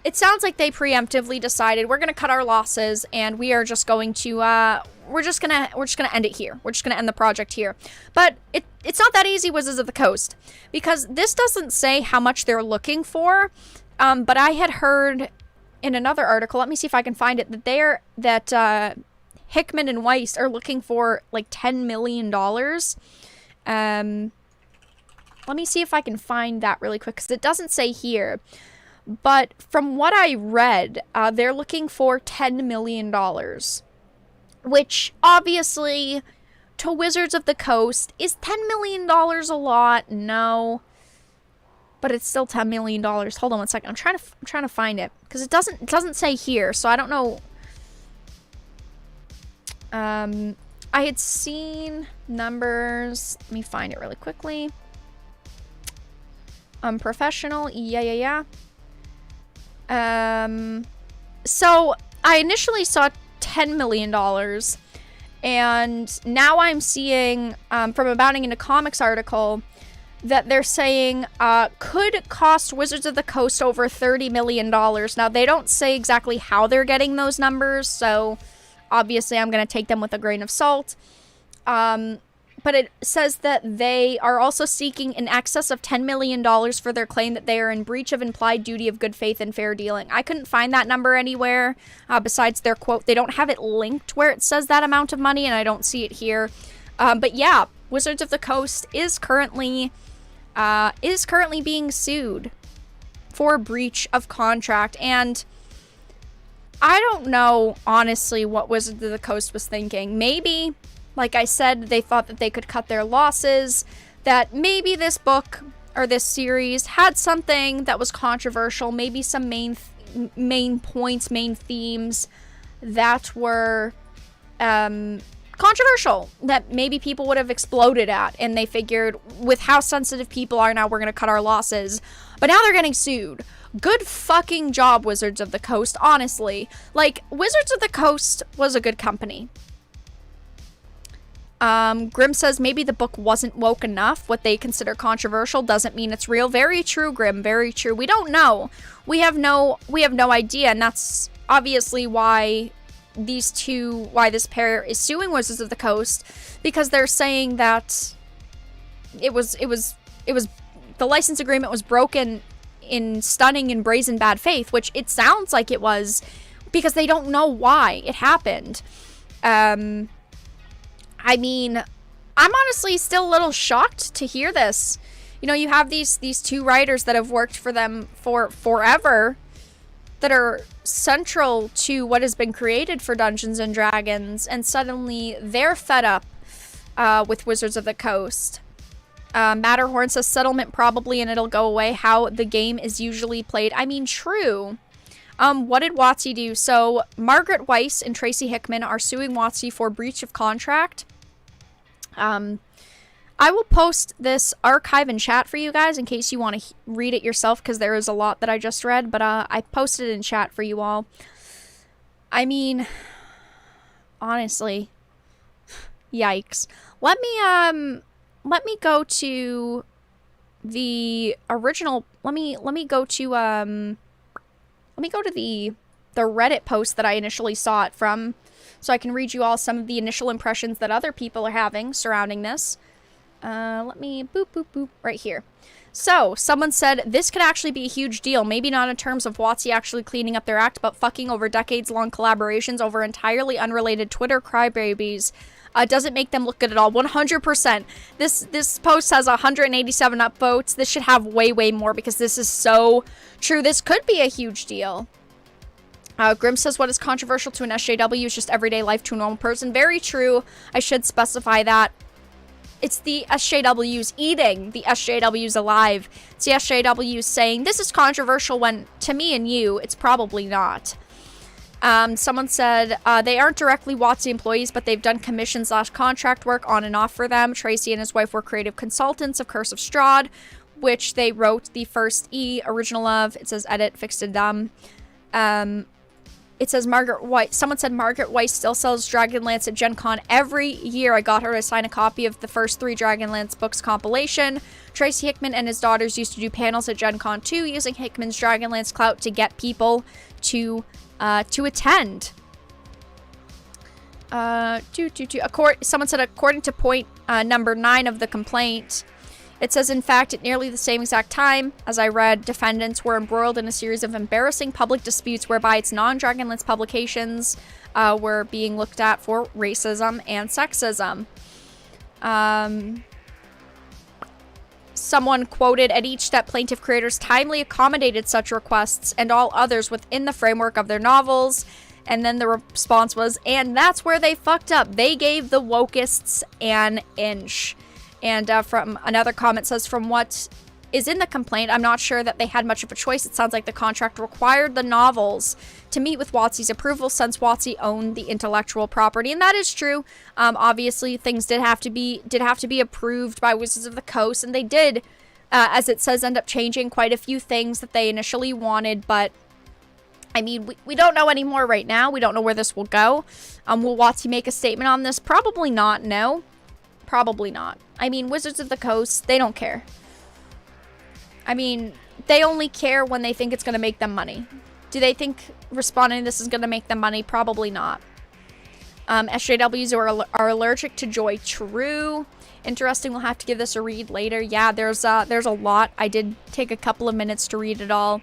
it sounds like they preemptively decided we're going to cut our losses and we are just going to we're just going to end it here. We're just going to end the project here. But it's not that easy, Wizards of the Coast, because this doesn't say how much they're looking for. But I had heard in another article, let me see if I can find it, that Hickman and Weiss are looking for like $10 million. Let me see if I can find that really quick, because it doesn't say here. But from what I read, they're looking for $10 million. Which, obviously, to Wizards of the Coast, is $10 million a lot? No. But it's still $10 million. Hold on one second. I'm trying to find it, because it doesn't say here, so I don't know. I had seen numbers. Let me find it really quickly. Professional. Yeah. So I initially saw $10 million, and now I'm seeing from a Bounding into Comics article that they're saying could cost Wizards of the Coast over $30 million. Now, they don't say exactly how they're getting those numbers, so obviously I'm going to take them with a grain of salt. But it says that they are also seeking in excess of $10 million for their claim that they are in breach of implied duty of good faith and fair dealing. I couldn't find that number anywhere besides their quote. They don't have it linked where it says that amount of money, and I don't see it here. But yeah, Wizards of the Coast is currently being sued for breach of contract, and I don't know, honestly, what Wizards of the Coast was thinking. Maybe, like I said, they thought that they could cut their losses, that maybe this book or this series had something that was controversial, maybe some main points, main themes that were controversial, that maybe people would have exploded at, and they figured, with how sensitive people are now, we're going to cut our losses. But now they're getting sued. Good fucking job, Wizards of the Coast, honestly. Like, Wizards of the Coast was a good company. Grim says maybe the book wasn't woke enough. What they consider controversial doesn't mean it's real. Very true, Grim. Very true. We don't know. We have no idea, and that's obviously why this pair is suing Wizards of the Coast, because they're saying that it was the license agreement was broken in stunning and brazen bad faith, which it sounds like it was, because they don't know why it happened. I mean, I'm honestly still a little shocked to hear this, You know, you have these two writers that have worked for them for forever, that are central to what has been created for Dungeons and Dragons, and suddenly they're fed up with Wizards of the Coast. Matterhorn says settlement probably and it'll go away. How the game is usually played. I mean, true. What did WOTC do? So Margaret Weiss and Tracy Hickman are suing WOTC for breach of contract. I will post this archive in chat for you guys in case you want to read it yourself, because there is a lot that I just read, but I posted it in chat for you all. I mean, honestly, yikes. Let me go to the original. Let me go to the Reddit post that I initially saw it from, so I can read you all some of the initial impressions that other people are having surrounding this. Let me boop right here. So, someone said, this could actually be a huge deal. Maybe not in terms of WOTC actually cleaning up their act, but fucking over decades-long collaborations over entirely unrelated Twitter crybabies. Doesn't make them look good at all. 100%. This post has 187 upvotes. This should have way, way more because this is so true. This could be a huge deal. Grim says, what is controversial to an SJW is just everyday life to a normal person. Very true. I should specify that. It's the SJWs eating the SJWs alive. It's the SJWs saying, this is controversial, when, to me and you, it's probably not. Someone said, they aren't directly WOTC employees, but they've done commission/contract work on and off for them. Tracy and his wife were creative consultants of Curse of Strahd, which they wrote the first original of. It says, edit, fixed and dumb. It says someone said Margaret Weiss still sells Dragonlance at Gen Con every year. I got her to sign a copy of the first 3 Dragonlance books compilation. Tracy Hickman and his daughters used to do panels at Gen Con 2 using Hickman's Dragonlance clout to get people to attend. Someone said, according to point number 9 of the complaint, it says, in fact, at nearly the same exact time as I read, defendants were embroiled in a series of embarrassing public disputes whereby its non-Dragonlance publications were being looked at for racism and sexism. Someone quoted, at each step, plaintiff creators timely accommodated such requests and all others within the framework of their novels. And then the response was, and that's where they fucked up. They gave the wokeists an inch. And from another comment says, from what is in the complaint, I'm not sure that they had much of a choice. It sounds like the contract required the novels to meet with WOTC's approval since WOTC owned the intellectual property. And that is true. Obviously, things did have to be approved by Wizards of the Coast. And they did, as it says, end up changing quite a few things that they initially wanted. But, I mean, we don't know anymore right now. We don't know where this will go. Will WOTC make a statement on this? Probably not, no. Probably not. I mean, Wizards of the Coast, they don't care. I mean, they only care when they think it's going to make them money. Do they think responding to this is going to make them money? Probably not. SJWs are allergic to joy. True. Interesting. We'll have to give this a read later. Yeah, there's a lot. I did take a couple of minutes to read it all.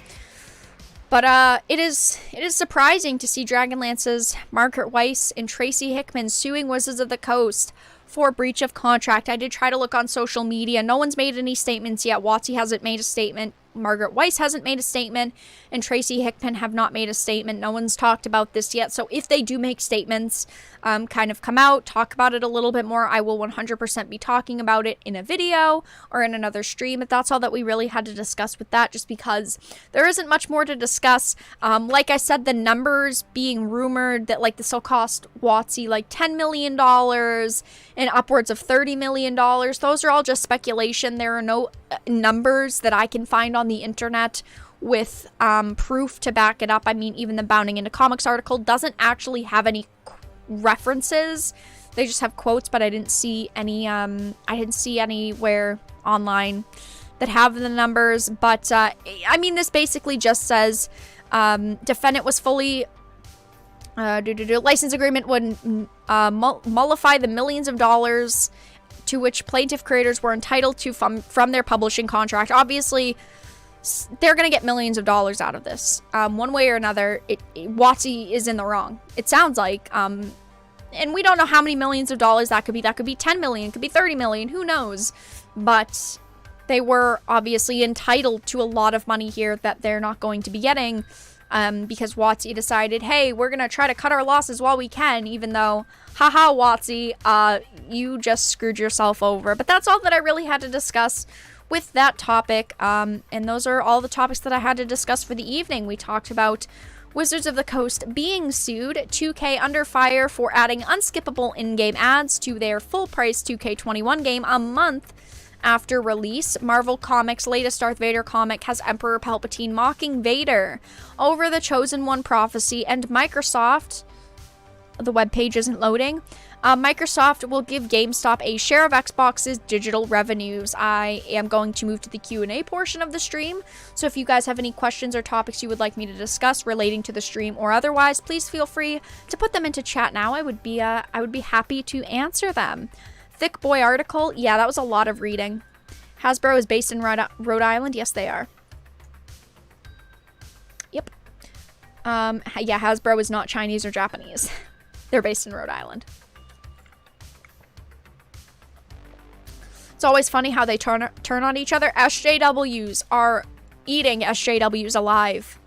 But it is surprising to see Dragonlance's Margaret Weiss and Tracy Hickman suing Wizards of the Coast for breach of contract. I did try to look on social media. No one's made any statements yet. WOTC hasn't made a statement. Margaret Weiss hasn't made a statement. And Tracy Hickman have not made a statement. No one's talked about this yet. So if they do make statements, kind of come out, talk about it a little bit more, I will 100% be talking about it in a video or in another stream. But that's all that we really had to discuss with that, just because there isn't much more to discuss. Like I said, the numbers being rumored that like this will cost WOTC like $10 million and upwards of $30 million. Those are all just speculation. There are no numbers that I can find on the internet with proof to back it up. I mean, even the Bounding into Comics article doesn't actually have any references. They just have quotes, but I didn't see any anywhere online that have the numbers. But I mean, this basically just says defendant was fully license agreement would mollify the millions of dollars to which plaintiff creators were entitled to from their publishing contract. Obviously, they're going to get millions of dollars out of this. One way or another, WOTC is in the wrong. It sounds like. And we don't know how many millions of dollars that could be. That could be 10 million, could be 30 million, who knows? But they were obviously entitled to a lot of money here that they're not going to be getting, because WOTC decided, hey, we're going to try to cut our losses while we can, even though, haha, WOTC, you just screwed yourself over. But that's all that I really had to discuss with that topic, and those are all the topics that I had to discuss for the evening. We talked about Wizards of the Coast being sued, 2K under fire for adding unskippable in-game ads to their full-price 2K21 game a month after release. Marvel Comics' latest Darth Vader comic has Emperor Palpatine mocking Vader over the Chosen One prophecy, and Microsoft, the webpage isn't loading, Microsoft will give GameStop a share of Xbox's digital revenues. I am going to move to the Q&A portion of the stream, so if you guys have any questions or topics you would like me to discuss relating to the stream or otherwise, please feel free to put them into chat now. I would be happy to answer them. Thick Boy article, yeah, that was a lot of reading. Hasbro is based in Rhode Island. Yes, they are. Yep. Yeah, Hasbro is not Chinese or Japanese. They're based in Rhode Island. It's always funny how they turn on each other. SJWs are eating SJWs alive.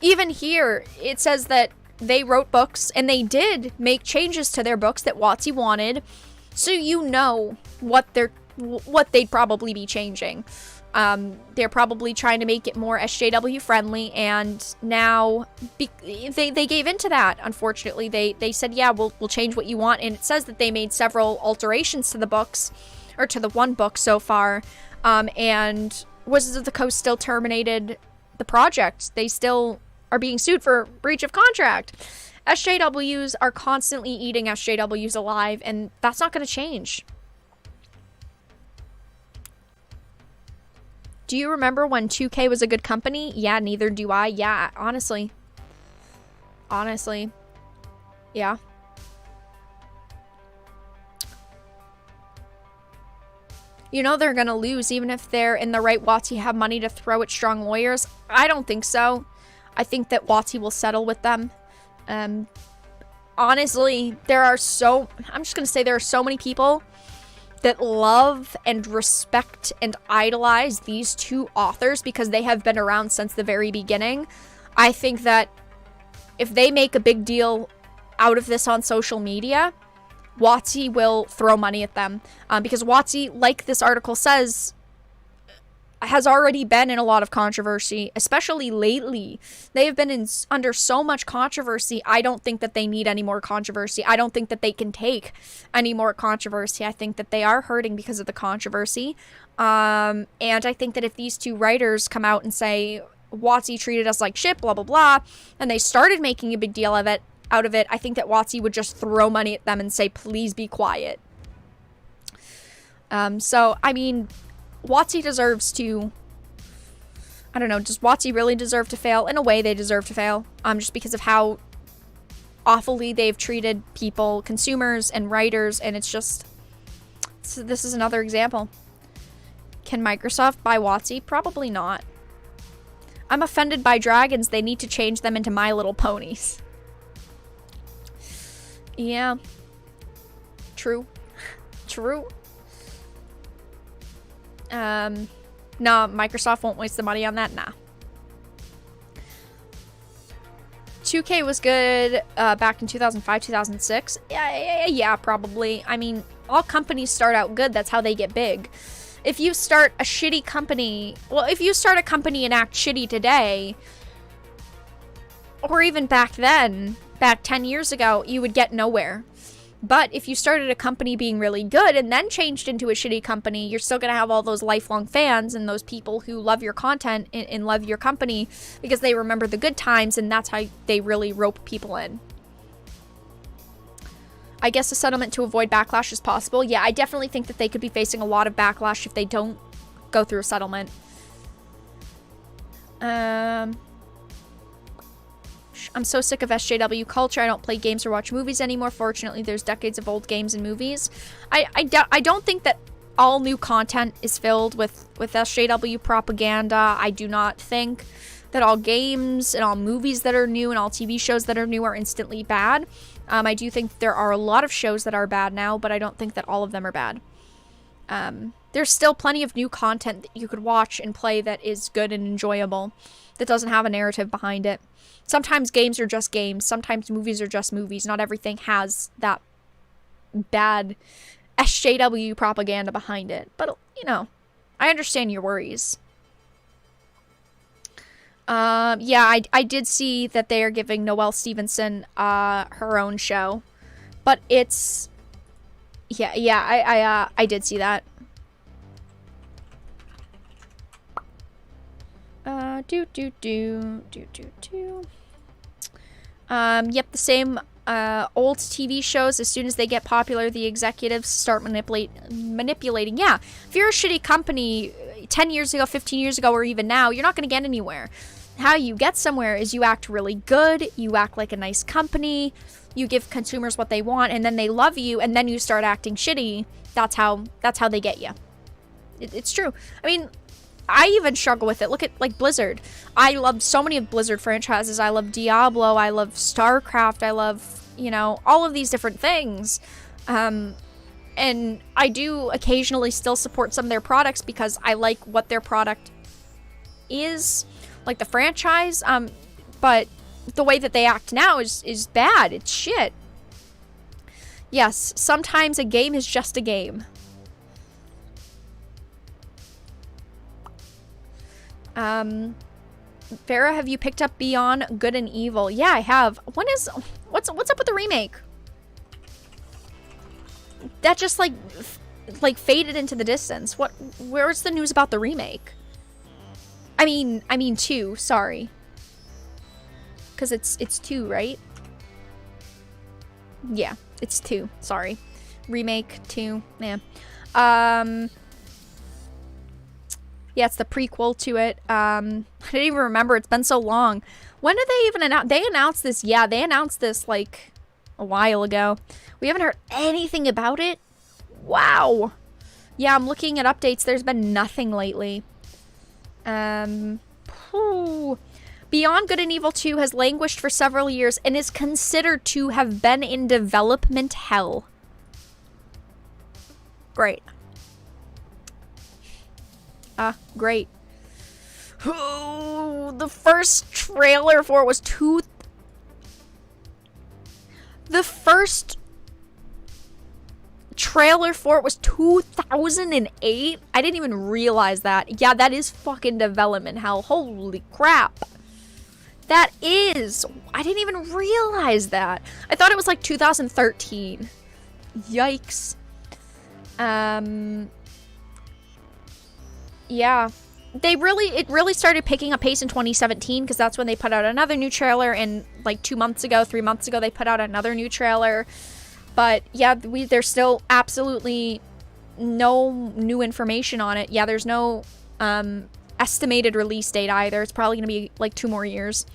Even here, it says that they wrote books, and they did make changes to their books that WOTC wanted, so you know what they'd probably be changing. They're probably trying to make it more SJW friendly, and now they gave into that. Unfortunately, they said, yeah, we'll change what you want, and it says that they made several alterations to the books, or to the one book so far, and Wizards of the Coast still terminated the project. They still are being sued for breach of contract. SJWs are constantly eating SJWs alive, and that's not going to change. Do you remember when 2K was a good company? Yeah, neither do I. Yeah, honestly. Honestly. Yeah. You know they're going to lose even if they're in the right WOTC have money to throw at strong lawyers. I don't think so. I think that WOTC will settle with them. Honestly, I'm just going to say there are so many people that love and respect and idolize these two authors because they have been around since the very beginning. I think that if they make a big deal out of this on social media, WOTC will throw money at them. Because WOTC, like this article says, has already been in a lot of controversy, especially lately. They have been under so much controversy. I don't think that they need any more controversy. I don't think that they can take any more controversy. I think that they are hurting because of the controversy. And I think that if these two writers come out and say, WOTC treated us like shit, blah, blah, blah, and they started making a big deal out of it, I think that WOTC would just throw money at them and say, please be quiet. So, I mean, WOTC deserves to, I don't know, does WOTC really deserve to fail? In a way, they deserve to fail, just because of how awfully they've treated people, consumers, and writers, and it's just, this is another example. Can Microsoft buy WOTC? Probably not. I'm offended by dragons. They need to change them into My Little Ponies. Yeah. True. True. No, Microsoft won't waste the money on that. Nah. 2K was good back in 2005, 2006. Yeah, probably. I mean, all companies start out good. That's how they get big. If you start a shitty company, well, if you start a company and act shitty today, or even back then, back 10 years ago, you would get nowhere. But if you started a company being really good and then changed into a shitty company, you're still going to have all those lifelong fans and those people who love your content and love your company because they remember the good times, and that's how they really rope people in. I guess a settlement to avoid backlash is possible. Yeah, I definitely think that they could be facing a lot of backlash if they don't go through a settlement. I'm so sick of SJW culture. I don't play games or watch movies anymore. Fortunately, there's decades of old games and movies. I don't think that all new content is filled with SJW propaganda. I do not think that all games and all movies that are new and all TV shows that are new are instantly bad. I do think there are a lot of shows that are bad now, but I don't think that all of them are bad. There's still plenty of new content that you could watch and play that is good and enjoyable, that doesn't have a narrative behind it. Sometimes games are just games. Sometimes movies are just movies. Not everything has that bad SJW propaganda behind it. But, you know, I understand your worries. Yeah, I did see that they are giving Noelle Stevenson her own show. But it's... Yeah, I did see that. Yep, the same old TV shows. As soon as they get popular, the executives start manipulating. Yeah, if you're a shitty company 10 years ago, 15 years ago, or even now, you're not going to get anywhere. How you get somewhere is you act really good, you act like a nice company, you give consumers what they want, and then they love you, and then you start acting shitty. That's how they get you. It's true. I mean, I even struggle with it. Look at, like, Blizzard. I love so many of Blizzard franchises. I love Diablo. I love StarCraft. I love, you know, all of these different things. And I do occasionally still support some of their products because I like what their product is, like the franchise. But the way that they act now is bad. It's shit. Yes, sometimes a game is just a game. Farah, have you picked up Beyond Good and Evil? Yeah, I have. What's up with the remake? That just like faded into the distance. Where's the news about the remake? I mean 2, sorry. Cuz it's 2, right? Yeah, it's 2. Sorry. Remake 2. Yeah. Yeah, it's the prequel to it. I didn't even remember. It's been so long. When did they even announce? They announced this. Yeah, they announced this like a while ago. We haven't heard anything about it. Wow. Yeah, I'm looking at updates. There's been nothing lately. Beyond Good and Evil 2 has languished for several years and is considered to have been in development hell. Great. Great. The first trailer for it was The first trailer for it was 2008? I didn't even realize that. Yeah, that is fucking development hell. Holy crap. That is. I didn't even realize that. I thought it was like 2013. Yikes. Yeah. It really started picking up pace in 2017 because that's when they put out another new trailer, and like 3 months ago they put out another new trailer. But yeah, there's still absolutely no new information on it. Yeah, there's no estimated release date either. It's probably going to be like 2 more years.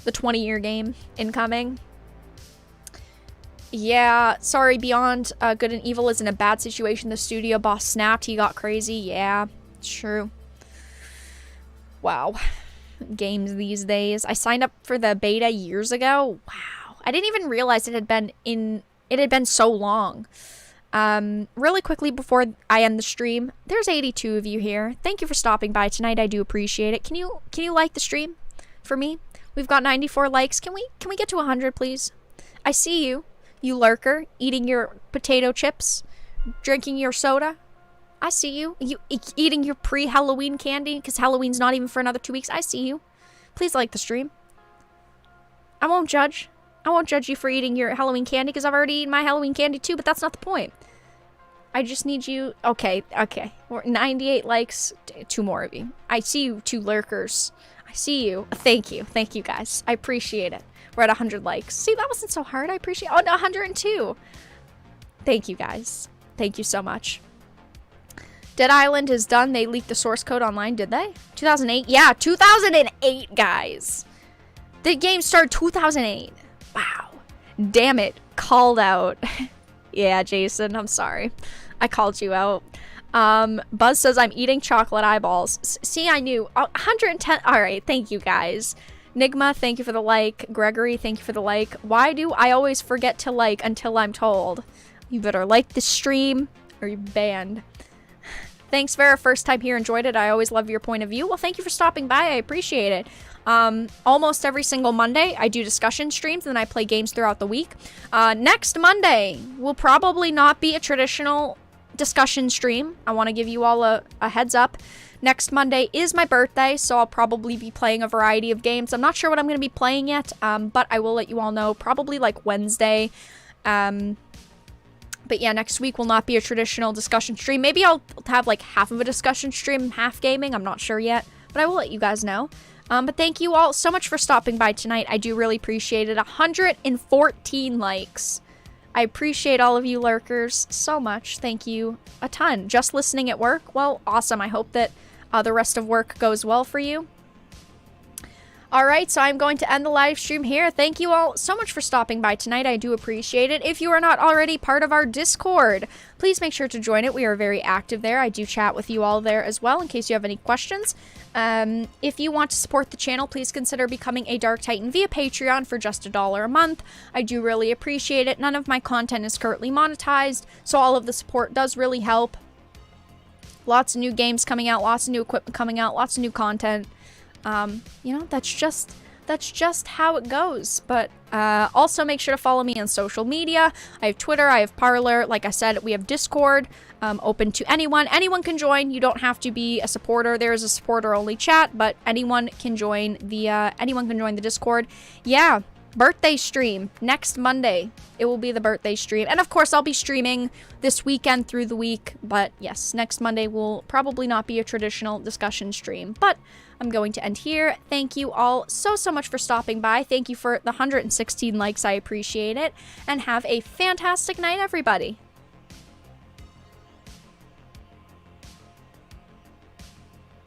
The 20-year game incoming. Yeah, sorry, Beyond Good and Evil is in a bad situation. The studio boss snapped. He got crazy. Yeah, it's true. Wow. Games these days. I signed up for the beta years ago. Wow. I didn't even realize it had been so long. Really quickly before I end the stream, there's 82 of you here. Thank you for stopping by tonight. I do appreciate it. Can you like the stream for me? We've got 94 likes. Can we get to 100, please? I see you, you lurker, eating your potato chips, drinking your soda. I see you. You eating your pre-Halloween candy because Halloween's not even for another 2 weeks. I see you. Please like the stream. I won't judge. I won't judge you for eating your Halloween candy because I've already eaten my Halloween candy too, but that's not the point. I just need you. Okay. We're 98 likes. 2 more of you. I see you, 2 lurkers. I see you. Thank you. Thank you, guys. I appreciate it. We're at 100 likes. See, that wasn't so hard. I appreciate it. Oh, no, 102. Thank you, guys. Thank you so much. Dead Island is done. They leaked the source code online, did they? 2008? Yeah, 2008, guys. The game started 2008. Wow. Damn it. Called out. Yeah, Jason, I'm sorry. I called you out. Buzz says I'm eating chocolate eyeballs. See, I knew. 110. All right, thank you, guys. Nigma, thank you for the like. Gregory, thank you for the like. Why do I always forget to like until I'm told? You better like the stream or you're banned. Thanks, Vera. First time here, enjoyed it. I always love your point of view. Well, thank you for stopping by. I appreciate it. Almost every single Monday, I do discussion streams, and then I play games throughout the week. Next Monday will probably not be a traditional discussion stream. I want to give you all a heads up. Next Monday is my birthday, so I'll probably be playing a variety of games. I'm not sure what I'm going to be playing yet, but I will let you all know probably like Wednesday. But yeah, next week will not be a traditional discussion stream. Maybe I'll have like half of a discussion stream, half gaming. I'm not sure yet, but I will let you guys know. But thank you all so much for stopping by tonight. I do really appreciate it. 114 likes. I appreciate all of you lurkers so much. Thank you a ton. Just listening at work? Well, awesome. I hope that the rest of work goes well for you. Alright, so I'm going to end the live stream here. Thank you all so much for stopping by tonight. I do appreciate it. If you are not already part of our Discord, please make sure to join it. We are very active there. I do chat with you all there as well in case you have any questions. If you want to support the channel, please consider becoming a Dark Titan via Patreon for just $1 a month. I do really appreciate it. None of my content is currently monetized, so all of the support does really help. Lots of new games coming out, lots of new equipment coming out, lots of new content. You know, that's just how it goes. But also make sure to follow me on social media. I have Twitter, I have Parler. Like I said, we have Discord, open to anyone. Anyone can join. You don't have to be a supporter. There is a supporter only chat, but anyone can join the Discord. Yeah, birthday stream next Monday. It will be the birthday stream. And of course, I'll be streaming this weekend through the week. But yes, next Monday will probably not be a traditional discussion stream. But I'm going to end here. Thank you all so much for stopping by. Thank you for the 116 likes. I appreciate it. And have a fantastic night, everybody.